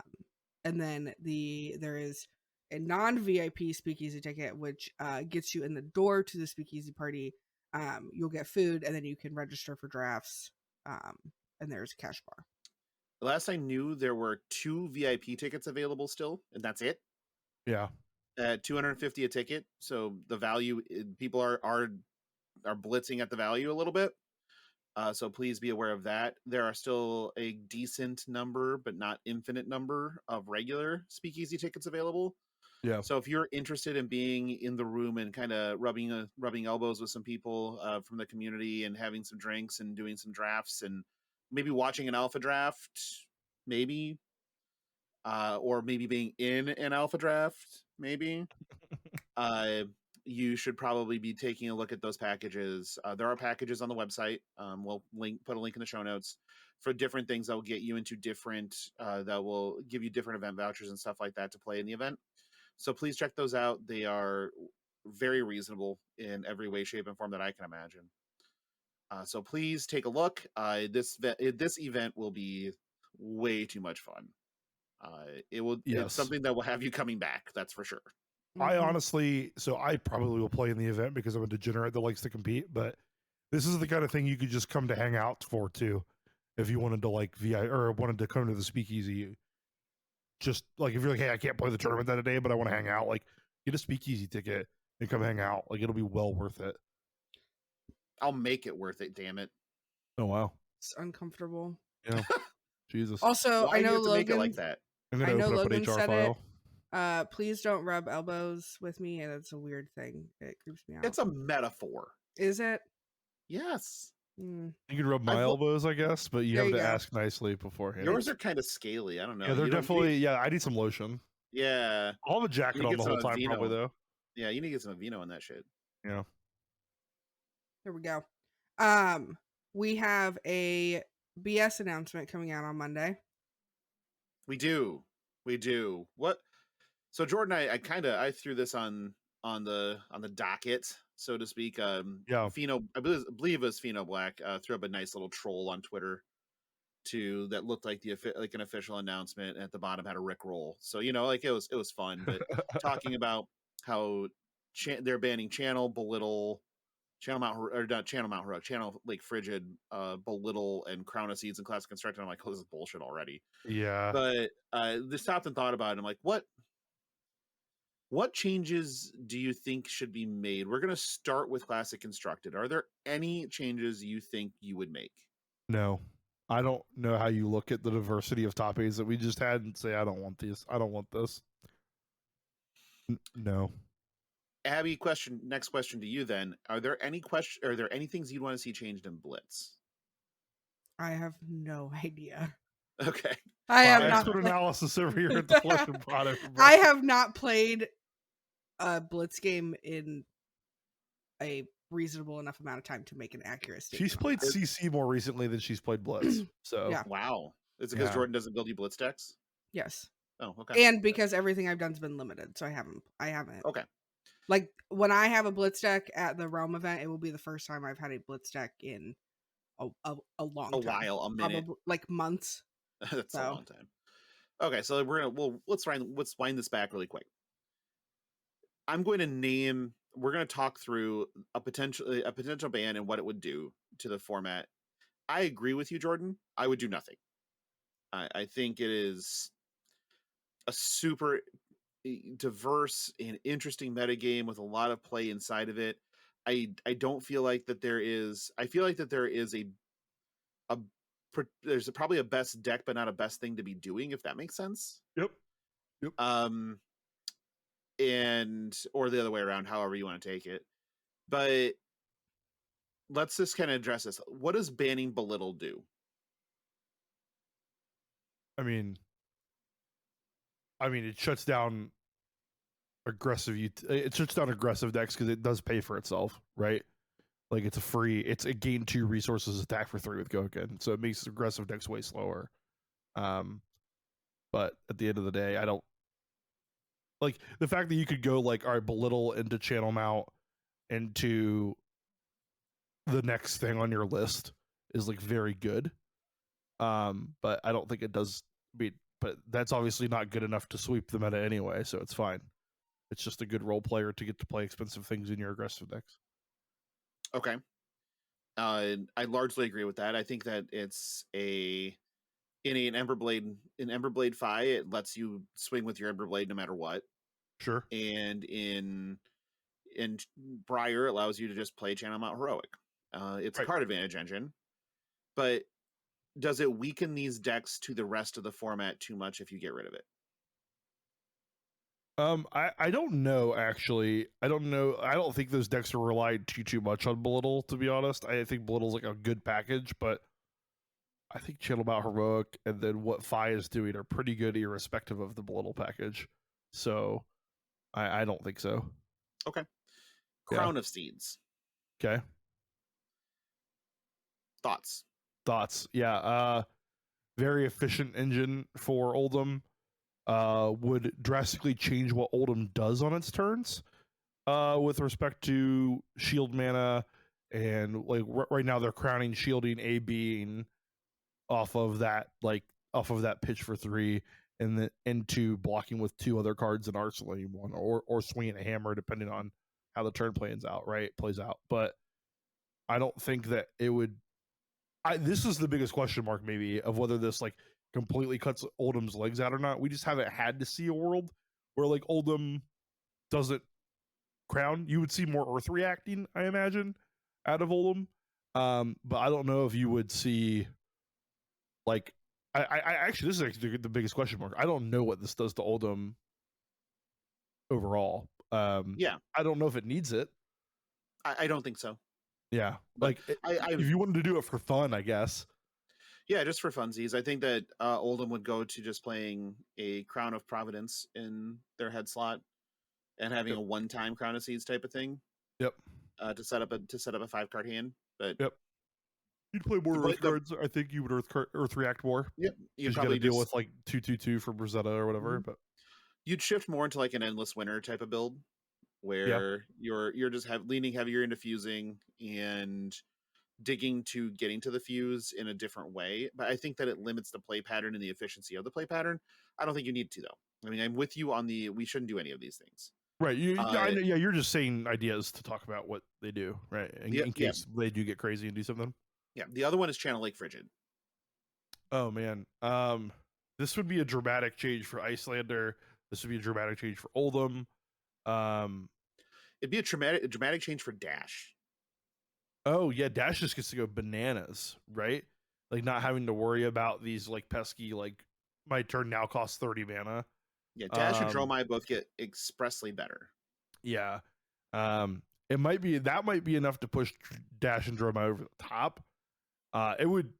then there is a non-VIP Speakeasy ticket, which gets you in the door to the Speakeasy Party. You'll get food, and then you can register for drafts. And there's a cash bar. Last I knew, there were 2 VIP tickets available still, and that's it. Yeah. At $250 a ticket, so the value, people are blitzing at the value a little bit. So please be aware of that. There are still a decent number, but not infinite number of regular Speakeasy tickets available. Yeah. So if you're interested in being in the room and kind of rubbing elbows with some people from the community and having some drinks and doing some drafts and maybe watching an alpha draft, maybe, or maybe being in an alpha draft, maybe, you should probably be taking a look at those packages. There are packages on the website. We'll put a link in the show notes for different things that will get you into different, that will give you different event vouchers and stuff like that to play in the event. So please check those out. They are very reasonable in every way, shape, and form that I can imagine. So please take a look. This event will be way too much fun. It's something that will have you coming back. That's for sure. I honestly, I probably will play in the event because I'm a degenerate that likes to compete, but this is the kind of thing you could just come to hang out for too. If you wanted to wanted to come to the Speakeasy, just like if you're like, hey, I can't play the tournament that day, but I want to hang out, like get a Speakeasy ticket and come hang out. Like, it'll be well worth it. I'll make it worth it, damn it. Oh wow. It's uncomfortable. Yeah. Jesus. Also, Why I do you know have to make it Logan. like that? I'm I gonna know open up an Logan HR said file. it. Please don't rub elbows with me, and it's a weird thing. It creeps me out. It's a metaphor. Is it? Yes. Mm. You can rub my elbows, I guess, but you There have you to go. ask nicely beforehand. Yours are kind of scaly. I don't know. Yeah, they're You don't definitely. need- Yeah, I need some lotion. Yeah. I'll have a jacket You on get the some whole time, Aveeno. probably though. Yeah, you need to get some Aveeno in that shit. Yeah. There we go. We have a BS announcement coming out on Monday. We do. What? So Jordan, I threw this on the docket, so to speak. Yeah. Pheno, I believe it was Pheno Black, threw up a nice little troll on Twitter that looked like an official announcement, and at the bottom had a Rickroll. So like it was fun, but talking about how they're banning Channel, Belittle, Channel Mount, or not Channel Mount Heroic, Channel Lake Frigid, Belittle, and Crown of Seeds and Classic Constructed. I'm like, oh, this is bullshit already. Yeah. But this stopped and thought about it. I'm like, what changes do you think should be made? We're going to start with Classic Constructed. Are there any changes you think you would make? No. I don't know how you look at the diversity of top 8s that we just had and say, I don't want these. I don't want this. No. Abby, next question to you then. Are there any things you'd want to see changed in Blitz? I have no idea. Okay. I have expert analysis over here at the Flesh and Product. I have not played a Blitz game in a reasonable enough amount of time to make an accurate statement. She's played CC more recently than she's played Blitz. So yeah. Wow. Is it because Jordan doesn't build you Blitz decks? Yes. Oh, okay. And because everything I've done's been limited, so I haven't. Okay. Like when I have a Blitz deck at the Realm event, it will be the first time I've had a Blitz deck in a long time. While, a minute. Probably, like months. That's a long time. Okay, so let's wind this back really quick. I'm going to we're going to talk through a potential ban and what it would do to the format. I agree with you, Jordan. I would do nothing. I think it is a super diverse and interesting metagame with a lot of play inside of it. I don't feel like that there is. I feel like that there is there's probably a best deck, but not a best thing to be doing, if that makes sense. Yep. Or the other way around, however you want to take it. But let's just kind of address this. What does banning Belittle do? I mean, it shuts down aggressive decks because it does pay for itself, right? Like it's a gain 2 resources, attack for 3 with Goken, so it makes aggressive decks way slower. But at the end of the day, I don't like the fact that you could go like, all right, Belittle into Channel Mount into the next thing on your list is like very good. But I don't think it does but that's obviously not good enough to sweep the meta anyway, so it's fine. It's just a good role player to get to play expensive things in your aggressive decks. Okay. I largely agree with that. I think that it's in an Emberblade Fi, it lets you swing with your Emberblade no matter what. Sure. And in Briar, it allows you to just play Channel Mount Heroic. It's a card advantage engine, but does it weaken these decks to the rest of the format too much if you get rid of it? I don't know, actually. I don't know. I don't think those decks are relied too much on Belittle, to be honest. I think Belittle's like a good package, but I think Channel Mount Heroic and then what Fi is doing are pretty good irrespective of the Belittle package. So I don't think so. Okay. Crown of Seeds. Okay. Thoughts? Yeah. Very efficient engine for Oldhim. Would drastically change what Oldhim does on its turns with respect to shield mana, and like right now they're crowning shielding A being off of that pitch for 3 and then into blocking with 2 other cards in arsenal one or swinging a hammer depending on how the turn plays out. But I don't think that it would. This is the biggest question mark maybe of whether this like completely cuts Oldhim's legs out or not. We just haven't had to see a world where like Oldhim doesn't Crown, you would see more Earth reacting, I imagine, out of Oldham. But I don't know if you would see like I actually, this is actually the biggest question mark. I don't know what this does to Oldham overall. Yeah, I don't know if it needs it. I don't think so. Yeah, But like I if you wanted to do it for fun, I guess. yeah, just for funsies. I think that Oldham would go to just playing a Crown of Providence in their head slot and having Yep. a one-time Crown of Seeds type of thing. Yep. To set up a 5-card hand. But yep. You'd play more Earth cards. I think you would Earth react more. Yep. You got to deal with like 2/2/2 for Brazetta or whatever. But you'd shift more into like an Endless Winter type of build, where you're just leaning heavier into fusing and digging to getting to the fuse in a different way. But I think that it limits the play pattern and the efficiency of the play pattern. I don't think you need to, though. I mean, I'm with you on we shouldn't do any of these things. Right. You're just saying ideas to talk about what they do, right? In case they do get crazy and do something. Yeah. The other one is Channel Lake Frigid. Oh man. This would be a dramatic change for Icelander. This would be a dramatic change for Oldham. It'd be a dramatic change for Dash. Oh yeah, Dash just gets to go bananas, right? Like not having to worry about these like pesky like my turn now costs 30 mana. Yeah, Dash and Dromai both get expressly better. Yeah. It might be enough to push Dash and Dromai over the top. It would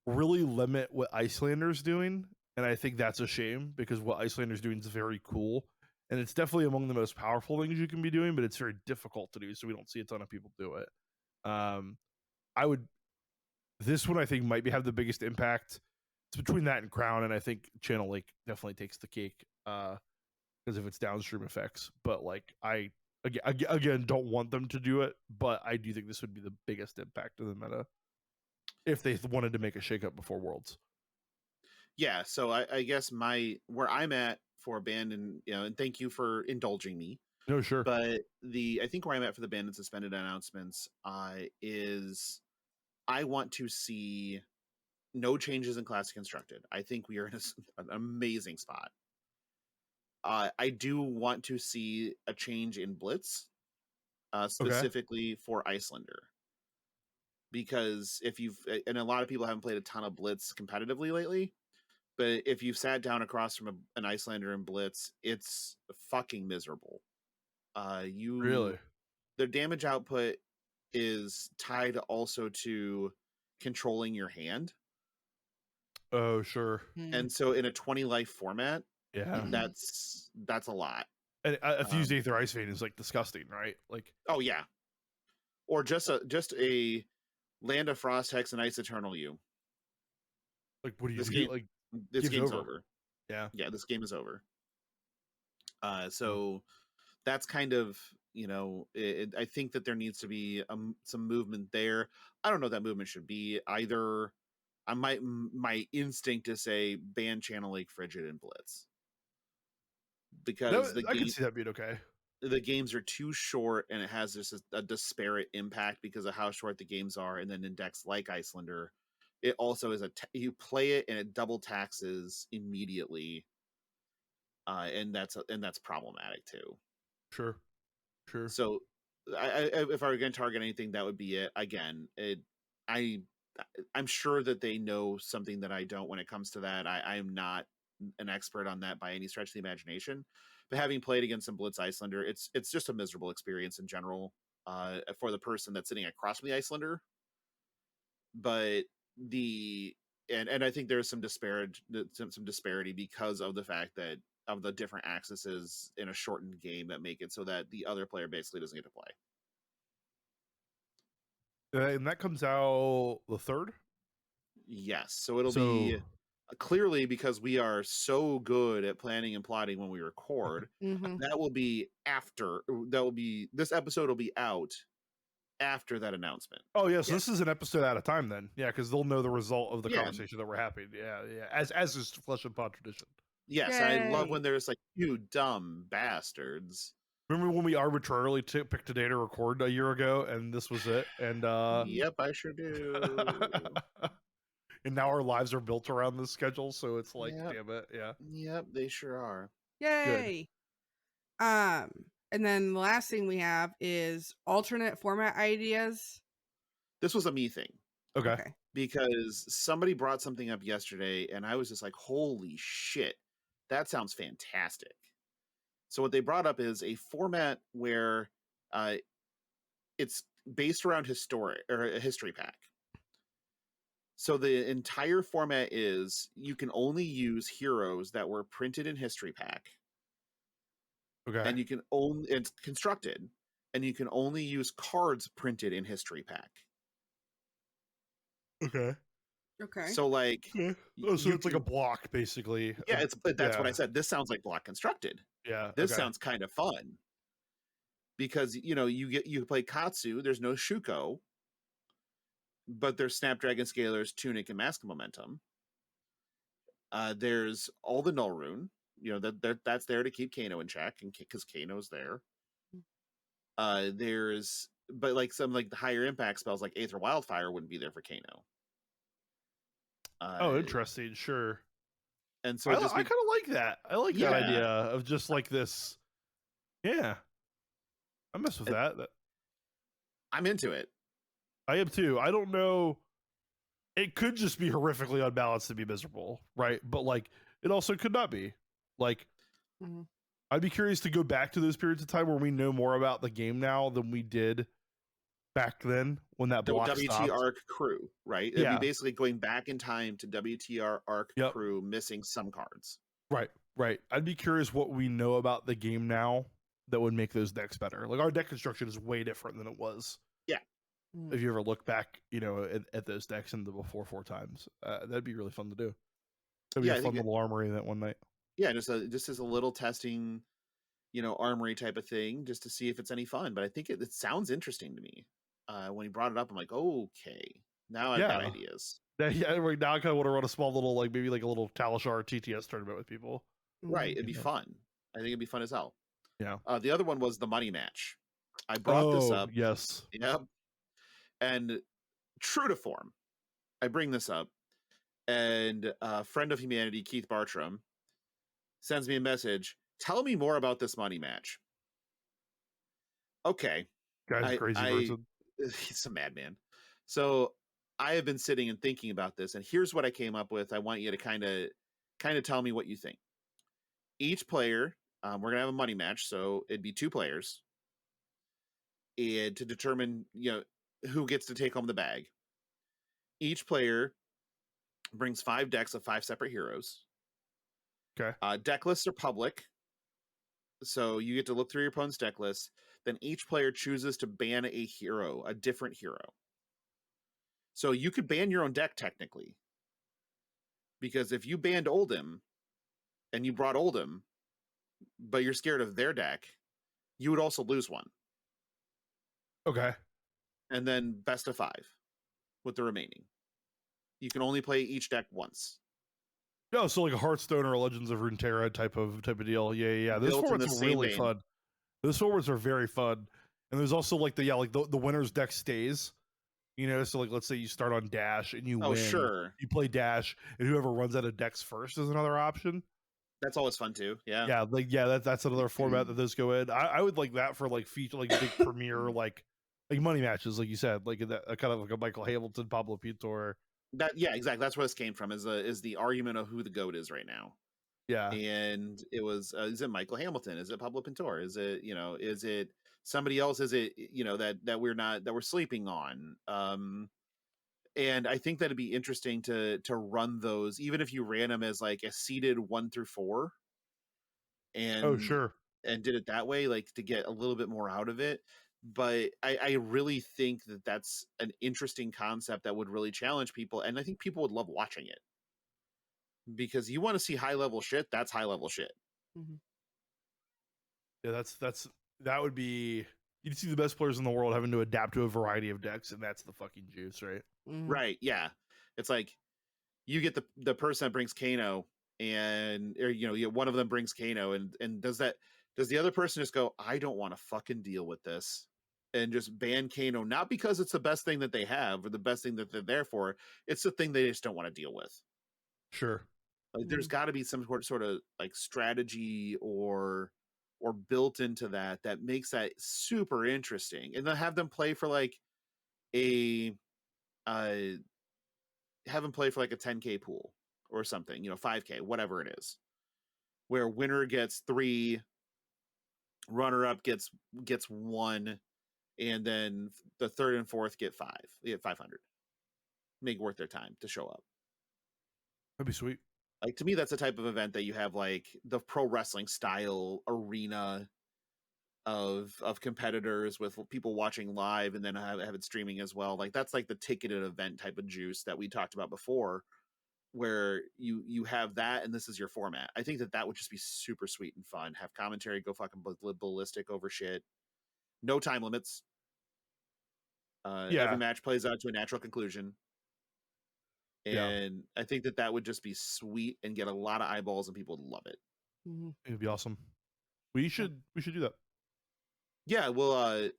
really limit what Icelander's doing, and I think that's a shame because what Icelander's doing is very cool. And it's definitely among the most powerful things you can be doing, but it's very difficult to do, so we don't see a ton of people do it. This one I think might have the biggest impact. It's between that and Crown, and I think Channel Lake definitely takes the cake because of its downstream effects. But like I again don't want them to do it, but I do think this would be the biggest impact of the meta if they wanted to make a shakeup before Worlds. Yeah, so I guess where I'm at for banned and thank you for indulging me. No, sure. But I think where I'm at for the banned and suspended announcements is I want to see no changes in Classic Constructed. I think we are in an amazing spot. I do want to see a change in Blitz, specifically for Icelander. Because and a lot of people haven't played a ton of Blitz competitively lately, but if you've sat down across from an Icelander in Blitz, it's fucking miserable. Really? The damage output is tied also to controlling your hand. Oh, sure. And so in a 20 life format, yeah, that's a lot. And a fused Aether Ice Vein is like disgusting, right? Like, oh yeah, or just a Land of Frost Hex and Ice Eternal You. Like, what do you do? Like, this game's over. Yeah, this game is over. So that's kind of I think that there needs to be some movement there. I don't know what that movement should be either. My instinct to say ban Channel Lake Frigid and Blitz, because I can see that being okay. The games are too short and it has just a disparate impact because of how short the games are. And then in decks like Icelander, it also is you play it and it double taxes immediately, and that's problematic too. Sure. So if I were going to target anything, that would be it. Again, I'm sure that they know something that I don't when it comes to that. I am not an expert on that by any stretch of the imagination, but having played against some Blitz Icelander, it's just a miserable experience in general for the person that's sitting across from the Icelander. But and I think there's some disparity because of the fact that of the different accesses in a shortened game that make it so that the other player basically doesn't get to play. And that comes out the 3rd? Yes. So it'll be clearly, because we are so good at planning and plotting when we record, that will be this episode will be out after that announcement. Oh yeah, so this is an episode at a time then. Yeah, because they'll know the result of the conversation that we're having. Yeah. As is Flesh and Pod tradition. Yes, I love when there's like, you dumb bastards. Remember when we arbitrarily picked a day to record a year ago, and this was it? And yep, I sure do. And now our lives are built around this schedule, so it's like, damn it, yeah. Yep, they sure are. Yay! Good. And then the last thing we have is alternate format ideas. This was a me thing. Okay. Because somebody brought something up yesterday and I was just like, holy shit, that sounds fantastic. So what they brought up is a format where it's based around a history pack. So the entire format is you can only use heroes that were printed in history pack. Okay. And you can only, it's constructed, and you can only use cards printed in history pack. Okay. Okay. So like, oh, so it's like a block basically. Yeah, that's what I said. This sounds like block constructed. Yeah. This sounds kind of fun because you play Katsu. There's no Shuko, but there's Snapdragon Scalers, Tunic, and Mask of Momentum. There's all the Null Rune. That's there to keep Kano in check, and because Kano's there. But like some like the higher impact spells like Aether Wildfire wouldn't be there for Kano. Oh, interesting. Sure. And so I kind of like that. I like that idea of just like this. Yeah, I mess with that. I'm into it. I am too. I don't know. It could just be horrifically unbalanced to be miserable, right? But like, it also could not be. Like, I'd be curious to go back to those periods of time where we know more about the game now than we did back then when that block WT stopped. Arc crew, right? It'd be basically going back in time to WTR Arc crew missing some cards. Right. I'd be curious what we know about the game now that would make those decks better. Like our deck construction is way different than it was. Yeah. If you ever look back, at those decks in the before 4 times, that'd be really fun to do. That'd be a fun little armory that one night. Yeah, just as a little testing, armory type of thing, just to see if it's any fun. But I think it sounds interesting to me. When he brought it up, I'm like, okay, now I've got ideas. Right now I kind of want to run a small little, like maybe like a little Talishar TTS tournament with people. Right, it'd be fun. I think it'd be fun as hell. Yeah. The other one was the money match. I brought this up. Yes. Yep. And true to form, I bring this up, and a friend of humanity, Keith Bartram, sends me a message. Tell me more about this money match. Okay. Guy's a crazy person. He's a madman. So I have been sitting and thinking about this, and here's what I came up with. I want you to kind of tell me what you think. Each player, we're gonna have a money match, so it'd be 2 players, and to determine who gets to take home the bag. Each player brings 5 decks of 5 separate heroes. Okay. Deck lists are public, so you get to look through your opponent's deck list. Then each player chooses to ban a hero, a different hero. So you could ban your own deck technically, because if you banned Oldhim and you brought Oldhim, but you're scared of their deck, you would also lose one. Okay. And then best of 5 with the remaining. You can only play each deck once. No, so like a Hearthstone or a Legends of Runeterra type of deal. Yeah. Those formats are really fun. Those formats are very fun. And there's also like the winner's deck stays. So like let's say you start on Dash and you win. Sure. You play Dash, and whoever runs out of decks first is another option. That's always fun too. Yeah. Yeah. That's another format that those go in. I would like that for like feature like big premiere like money matches, like you said, like that kind of like a Michael Hamilton, Pablo Pintor. Exactly. That's where this came from. Is the argument of who the GOAT is right now. Yeah. And it was is it Michael Hamilton? Is it Pablo Pintor? Is it is it somebody else? Is it that we're sleeping on? And I think that'd be interesting to run those, even if you ran them as like a seeded 1 through 4. And sure. And did it that way, like to get a little bit more out of it. But I really think that's an interesting concept that would really challenge people, and I think people would love watching it, because you want to see high level shit. That's high level shit. Yeah, that would be, you'd see the best players in the world having to adapt to a variety of decks, and that's the fucking juice, right? Right. Yeah, it's like you get the person that brings Kano, and one of them brings Kano, and does the other person just go, I don't want to fucking deal with this, and just ban Kano, not because it's the best thing that they have or the best thing that they're there for. It's the thing they just don't want to deal with. Sure. Like there's got to be some sort of like strategy or or built into that makes that super interesting. And then have them play for like a uh have them play for like a 10K pool or something, 5K, whatever it is, where winner gets 3, runner up gets 1, and then the third and fourth get 5. They get 500. Make it worth their time to show up. That'd be sweet. Like, to me, that's the type of event that you have like the pro wrestling style arena of competitors with people watching live and then have it streaming as well. Like, that's like the ticketed event type of juice that we talked about before, where you have that and this is your format. I think that would just be super sweet and fun. Have commentary go fucking ballistic over shit. No time limits. Every match plays out to a natural conclusion. And I think that would just be sweet and get a lot of eyeballs and people would love it. Mm-hmm. It'd be awesome. We should do that. Yeah, we'll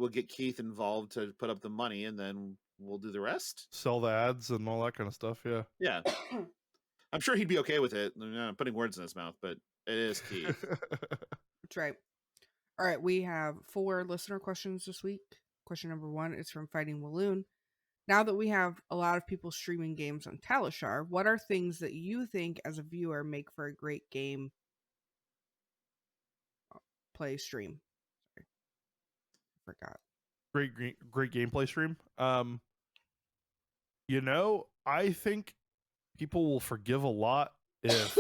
get Keith involved to put up the money and then we'll do the rest. Sell the ads and all that kind of stuff. Yeah. Yeah. I'm sure he'd be okay with it. I'm not putting words in his mouth, but it is Keith. That's right. All right, we have 4 listener questions this week. Question number 1 is from Fighting Walloon. Now that we have a lot of people streaming games on Talishar, what are things that you think as a viewer make for a great game play stream? Sorry. Forgot. Great gameplay stream. I think people will forgive a lot if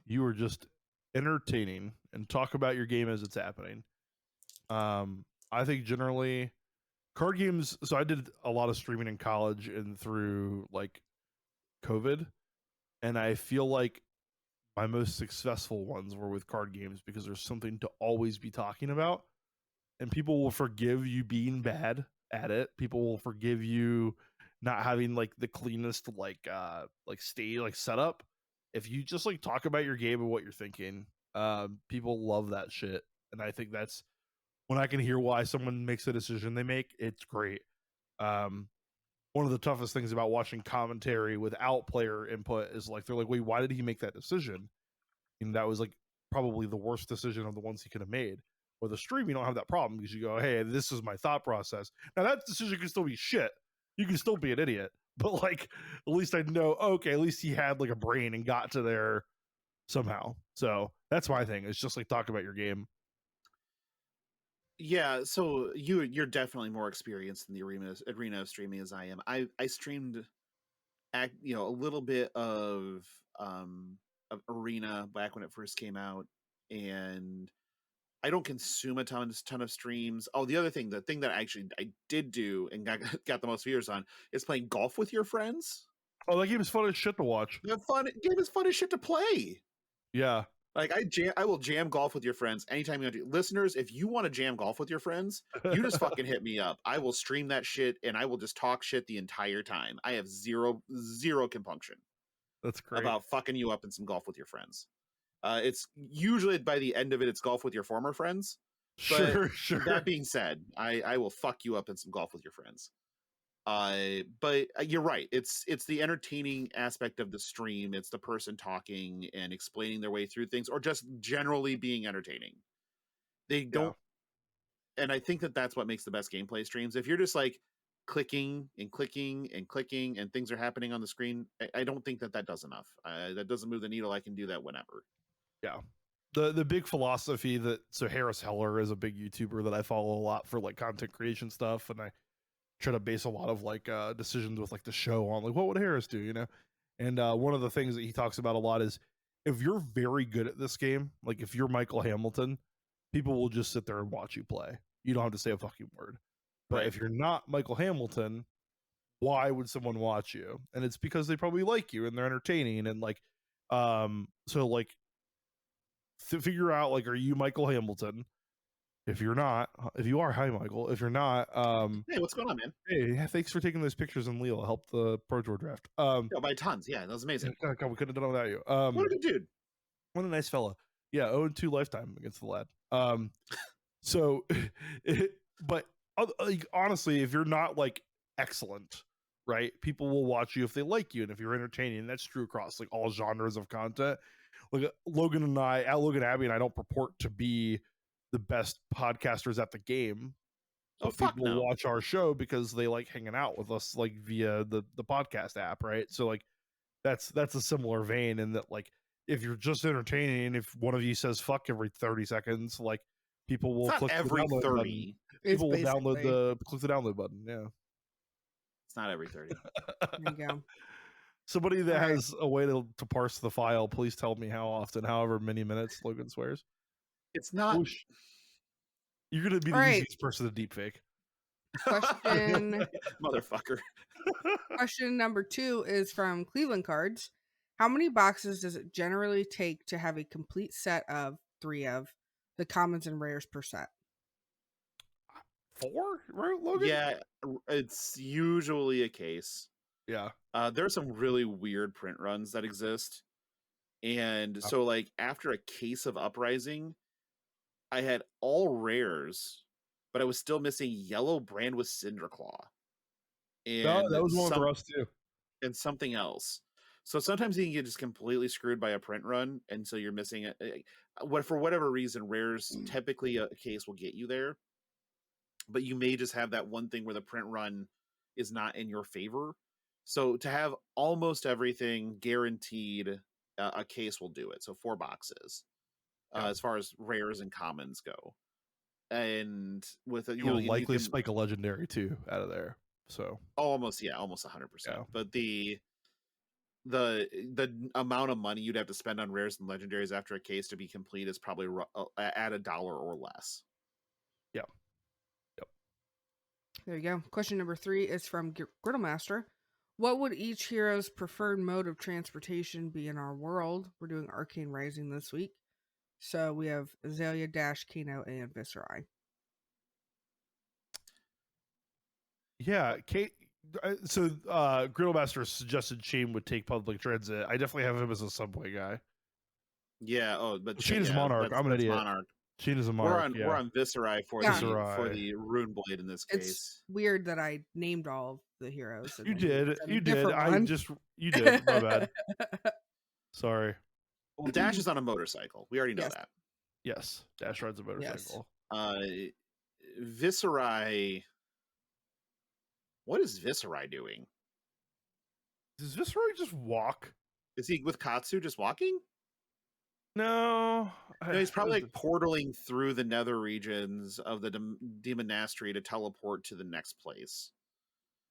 you are just entertaining and talk about your game as it's happening. I think generally card games, so I did a lot of streaming in college and through like COVID, and I feel like my most successful ones were with card games because there's something to always be talking about, and people will forgive you being bad at it. People will forgive you not having like the cleanest setup. If you just like talk about your game and what you're thinking, people love that shit, and I think that's when I can hear why someone makes the decision they make. It's great. One of the toughest things about watching commentary without player input is like they're like, wait, why did he make that decision? And that was like probably the worst decision of the ones he could have made. With a stream, you don't have that problem because you go, hey, this is my thought process. Now that decision can still be shit. You can still be an idiot, but like at least I know, okay, at least he had like a brain and got to there somehow. So that's my thing. It's just like talk about your game. Yeah, so you're definitely more experienced in the arena of streaming as I am. I streamed a little bit of arena back when it first came out, and I don't consume a ton of streams. Oh, the thing that actually I did do and got the most viewers on is playing golf with your friends. Oh, that game is fun as shit to watch. The game is fun as shit to play. Yeah. Like I will jam golf with your friends anytime you want to. Listeners, if you want to jam golf with your friends, you just fucking hit me up. I will stream that shit and I will just talk shit the entire time. I have zero compunction. That's great. About fucking you up in some golf with your friends. It's usually by the end of it, it's golf with your former friends. Sure. That being said, I will fuck you up in some golf with your friends. But you're right. It's the entertaining aspect of the stream. It's the person talking and explaining their way through things, or just generally being entertaining. They don't, and I think that's what makes the best gameplay streams. If you're just like clicking and clicking and clicking and things are happening on the screen, I don't think that does enough. That doesn't move the needle. I can do that whenever. Yeah. The big philosophy so Harris Heller is a big YouTuber that I follow a lot for like content creation stuff, and I try to base a lot of like decisions with like the show on like what would Harris do, and one of the things that he talks about a lot is if you're very good at this game, like if you're Michael Hamilton, people will just sit there and watch you play. You don't have to say a fucking word. But Right. If you're not Michael Hamilton, why would someone watch you? And it's because they probably like you and they're entertaining, and like so like to figure out like, are you Michael Hamilton? If you're not, if you are, hi Michael. If you're not, hey, what's going on, man? Hey, thanks for taking those pictures in Lille. Help the Pro Tour draft. By tons. Yeah, that was amazing. God, we couldn't have done it without you. What a good dude. What a nice fella. Yeah, 0-2 lifetime against the lad. So, but like, honestly, if you're not like excellent, right? People will watch you if they like you, and if you're entertaining. That's true across like all genres of content. Like Logan and Abby and I don't purport to be the best podcasters at the game. So fuck people no. watch our show because they like hanging out with us, like via the podcast app, right? So like that's a similar vein in that, like, if you're just entertaining, if one of you says fuck every 30 seconds, like, people will It's not click the every download 30. button. It's People will basically click the download button. Yeah. It's not every 30. there you go. Somebody that All right. has a way to parse the file, please tell me how often, however many minutes Logan swears. It's not. You're going to be the All right. easiest person to deepfake. Question Motherfucker. Question number 2 is from Cleveland Cards. How many boxes does it generally take to have a complete set of 3 of the commons and rares per set? 4, right, Logan? Yeah, it's usually a case. Yeah. There are some really weird print runs that exist. And so, like, after a case of Uprising, I had all rares, but I was still missing yellow brand with Cinderclaw. And that was one for us too. And something else. So sometimes you can get just completely screwed by a print run, and so you're missing it. For whatever reason, rares typically a case will get you there, but you may just have that one thing where the print run is not in your favor. So to have almost everything guaranteed, a case will do it. So 4 boxes, as far as rares and commons go, and with you will likely spike a legendary too out of there. So almost 100%. Yeah. But the amount of money you'd have to spend on rares and legendaries after a case to be complete is probably at $1 or less. Yep. There you go. Question number 3 is from Griddlemaster. What would each hero's preferred mode of transportation be in our world? We're doing Arcane Rising this week. So we have Azalea, Dash, Kano, and Viscerai. Yeah, so Griddlemaster suggested Shane would take public transit. I definitely have him as a subway guy. Yeah. But Shane is Monarch. I'm an idiot. Monarch. Shane is a Monarch. We're on Viscerai for the Rune Blade in this case. It's weird that I named all of the heroes. You did. You did. You did. My bad. Sorry. Well, Dash is on a motorcycle. We already know that. Yes, Dash rides a motorcycle. Yes. Viscerai. What is Viscerai doing? Does Viscerai just walk? Is he with Katsu just walking? No, he's probably like portaling through the nether regions of the Demonastery to teleport to the next place.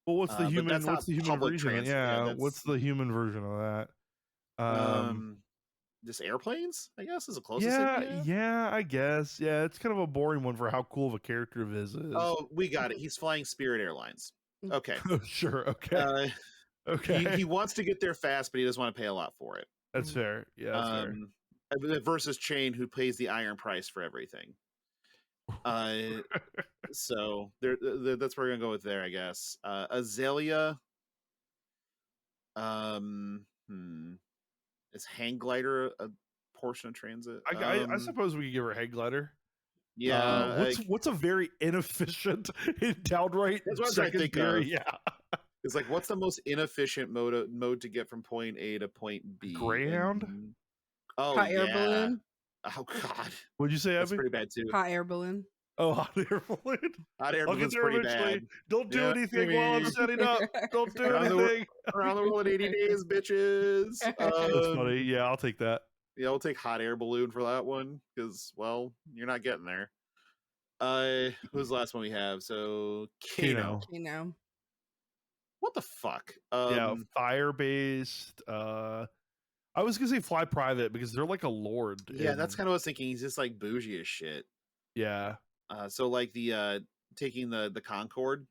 Well, what's the human? What's the human version? Yeah, what's the human version of that? Just airplanes, I guess, is the closest. Yeah, I guess. Yeah, it's kind of a boring one for how cool of a character Viz is. Oh, we got it. He's flying Spirit Airlines. Okay. Sure. Okay. Okay. He wants to get there fast, but he doesn't want to pay a lot for it. That's fair. Yeah, that's fair. Versus Chain, who pays the iron price for everything. So that's where we're gonna go with there, I guess. Azalea. Is Hang Glider a portion of transit? I suppose we could give her Hang Glider. Yeah. What's a very inefficient downright secondary? Yeah. It's like, what's the most inefficient mode to get from point A to point B? Greyhound? Hot air balloon? Oh, God. What'd you say, Abby? That's pretty bad, too. Hot air balloon. Oh, hot air balloon. Hot air balloon's pretty bad. Don't do anything while I'm setting up. Don't do anything. Around the world in 80 days, bitches. That's funny. Yeah, I'll take that. Yeah, I'll take hot air balloon for that one because, well, you're not getting there. Who's the last one we have? So Kano. What the fuck? Fire based. I was gonna say fly private because they're like a lord. Yeah, that's kind of what I was thinking. He's just like bougie as shit. Yeah. So like the taking the Concorde,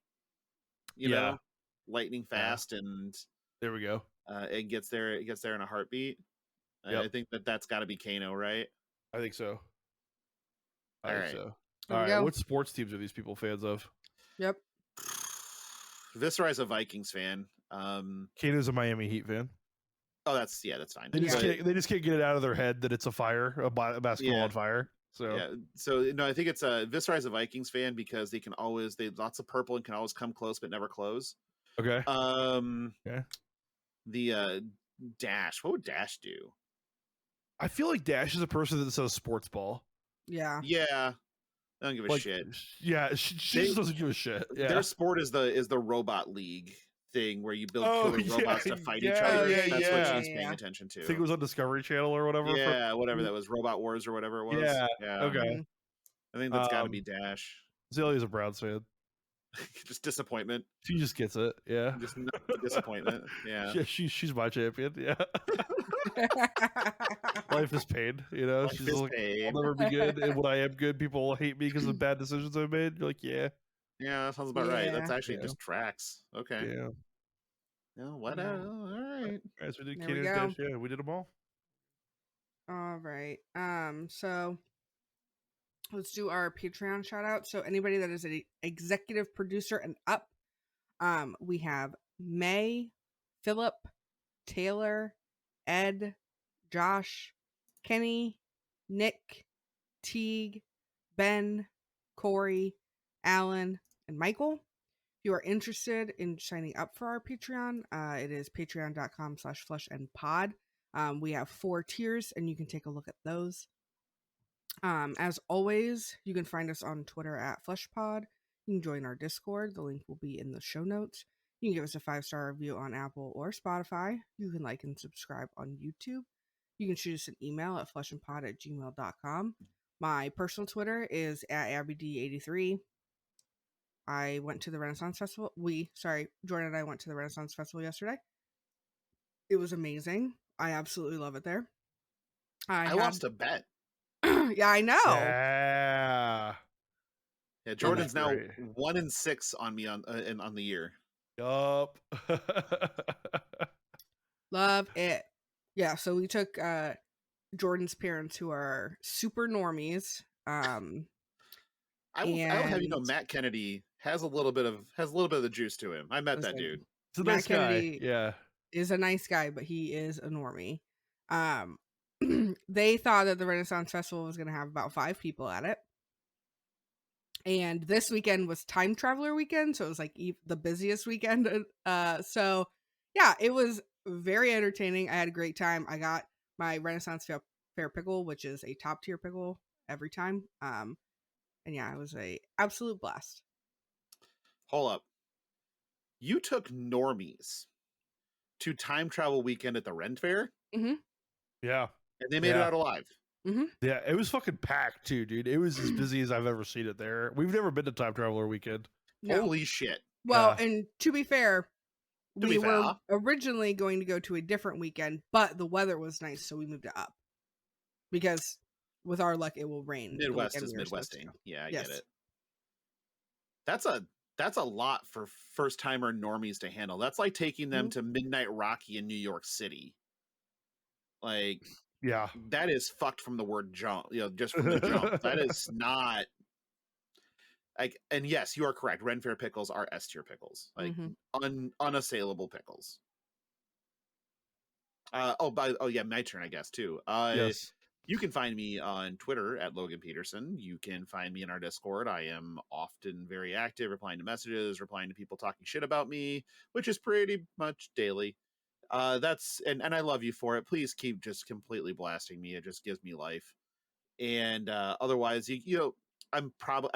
you know, lightning fast, and there we go. It gets there in a heartbeat. I think that's got to be Kano, right? I think so. All right. All right. What sports teams are these people fans of? Yep. Viscerai's a Vikings fan. Kano's a Miami Heat fan. Oh, that's fine. They just can't get it out of their head that it's a basketball on fire. So no, I think it's Viscerai's a Vikings fan because they lots of purple and can always come close but never close. Okay. The Dash. What would Dash do? I feel like Dash is a person that says sports ball. Yeah. Yeah. I don't give a Like, shit. Yeah, she just doesn't give a shit. Yeah. Their sport is the robot league thing where you build killer robots to fight each yeah, other. yeah, That's what yeah. she's paying attention to. I think it was on Discovery Channel or whatever. Yeah, whatever that was, Robot Wars or whatever it was. Yeah. Yeah. Okay. I think that's got to be Dash. Zelia's a Browns fan. Just disappointment. She just gets it. Yeah. Just disappointment. Yeah. She's my champion. Yeah. Life is pain. You know. Life She's is like, pain. I'll never be good, and when I am good, people will hate me because of bad decisions I made. You're like, yeah. Yeah, that sounds about right. That's actually just tracks. Okay. Yeah. No, whatever. All right. As we did There we Kanan go. Dash. Yeah, we did them all. All right. So let's do our Patreon shout out. So anybody that is an executive producer and up, we have May, Philip, Taylor, Ed, Josh, Kenny, Nick, Teague, Ben, Corey, Alan, and Michael. If you are interested in signing up for our Patreon, it is patreon.com/flushandpod. We have 4 tiers, and you can take a look at those. As always, you can find us on Twitter at FlushPod. You can join our Discord. The link will be in the show notes. You can give us a 5-star review on Apple or Spotify. You can like and subscribe on YouTube. You can shoot us an email at flushandpod@gmail.com. My personal Twitter is at AbbyD83. I went to the Renaissance Festival. Jordan and I went to the Renaissance Festival yesterday. It was amazing. I absolutely love it there. I lost a bet. Yeah, I know. Yeah, Jordan's now 1-6 on me on the year. Yup. Love it. Yeah, so we took Jordan's parents, who are super normies. I will have you know, Matt Kennedy has a little bit of the juice to him. I met that dude. It's a Matt nice Kennedy guy. Yeah, is a nice guy, but he is a normie. They thought that the Renaissance Festival was going to have about 5 people at it. And this weekend was Time Traveler weekend, so it was like the busiest weekend. So yeah, it was very entertaining. I had a great time. I got my Renaissance Fair pickle, which is a top tier pickle every time. And yeah, it was a absolute blast. Hold up. You took normies to Time Travel weekend at the Ren Fair? Mm-hmm. Yeah. And they made it out alive. Mm-hmm. Yeah, it was fucking packed too, dude. It was as busy as I've ever seen it there. We've never been to Time Traveler weekend. No. Holy shit. Well, and to be fair, we were originally going to go to a different weekend, but the weather was nice, so we moved it up. Because with our luck, it will rain. Midwest is Midwesting. Yeah, I get it. That's a lot for first timer normies to handle. That's like taking them to Midnight Rocky in New York City. Like, yeah, that is fucked from the word jump. You know, just from the jump. That is not like. And yes, you are correct. Ren Fair pickles are S tier pickles, like unassailable pickles. Yeah, my turn, I guess too. Yes. You can find me on Twitter at Logan Peterson. You can find me in our Discord. I am often very active, replying to messages, replying to people talking shit about me, which is pretty much daily. And I love you for it. Please keep just completely blasting me. It just gives me life. And otherwise, you know, I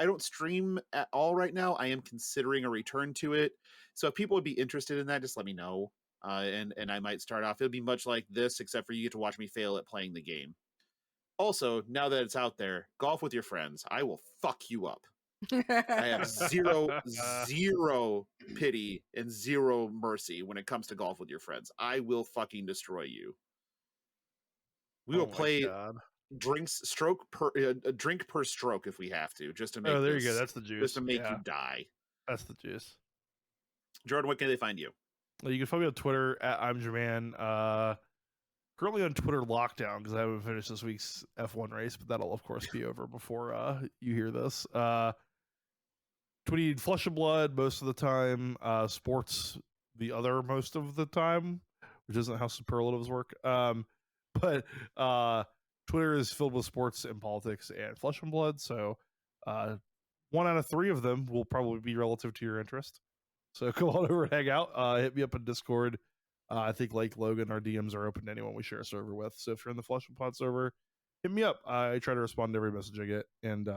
don't stream at all right now. I am considering a return to it. So if people would be interested in that, just let me know. And I might start off. It'll be much like this, except for you get to watch me fail at playing the game. Also, now that it's out there, golf with your friends. I will fuck you up. I have zero pity and zero mercy when it comes to golf with your friends. I will fucking destroy you. We will play drink per stroke if we have to, just to make. Oh, there you go. That's the juice. Just to make you die. That's the juice. Jordan, what can they find you? Well, you can find me on Twitter at I'm Jerman. Currently on Twitter lockdown because I haven't finished this week's F1 race, but that'll of course be over before you hear this. Tweeting Flesh and Blood most of the time, sports the other most of the time, which isn't how superlatives work. But Twitter is filled with sports and politics and Flesh and Blood, so 1 out of 3 of them will probably be relative to your interest. So come on over and hang out. Hit me up in Discord. I think like Logan, our DMs are open to anyone we share a server with. So if you're in the Flush and Pod server, hit me up. I try to respond to every message I get and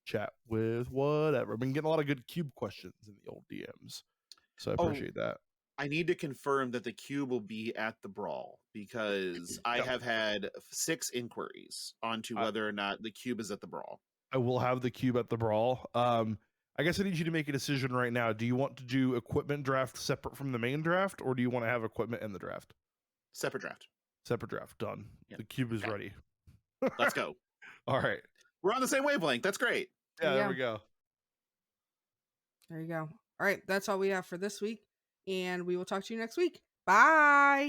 chat with whatever. I've been getting a lot of good cube questions in the old DMs, so I appreciate that. I need to confirm that the cube will be at the brawl because I have had 6 inquiries onto whether or not the cube is at the brawl. I will have the cube at the brawl. I guess I need you to make a decision right now. Do you want to do equipment draft separate from the main draft, or do you want to have equipment in the draft? Separate draft. Separate draft. Done. Yep. The cube is ready. Let's go. All right. We're on the same wavelength. That's great. Yeah, there we go. There you go. All right. That's all we have for this week. And we will talk to you next week. Bye.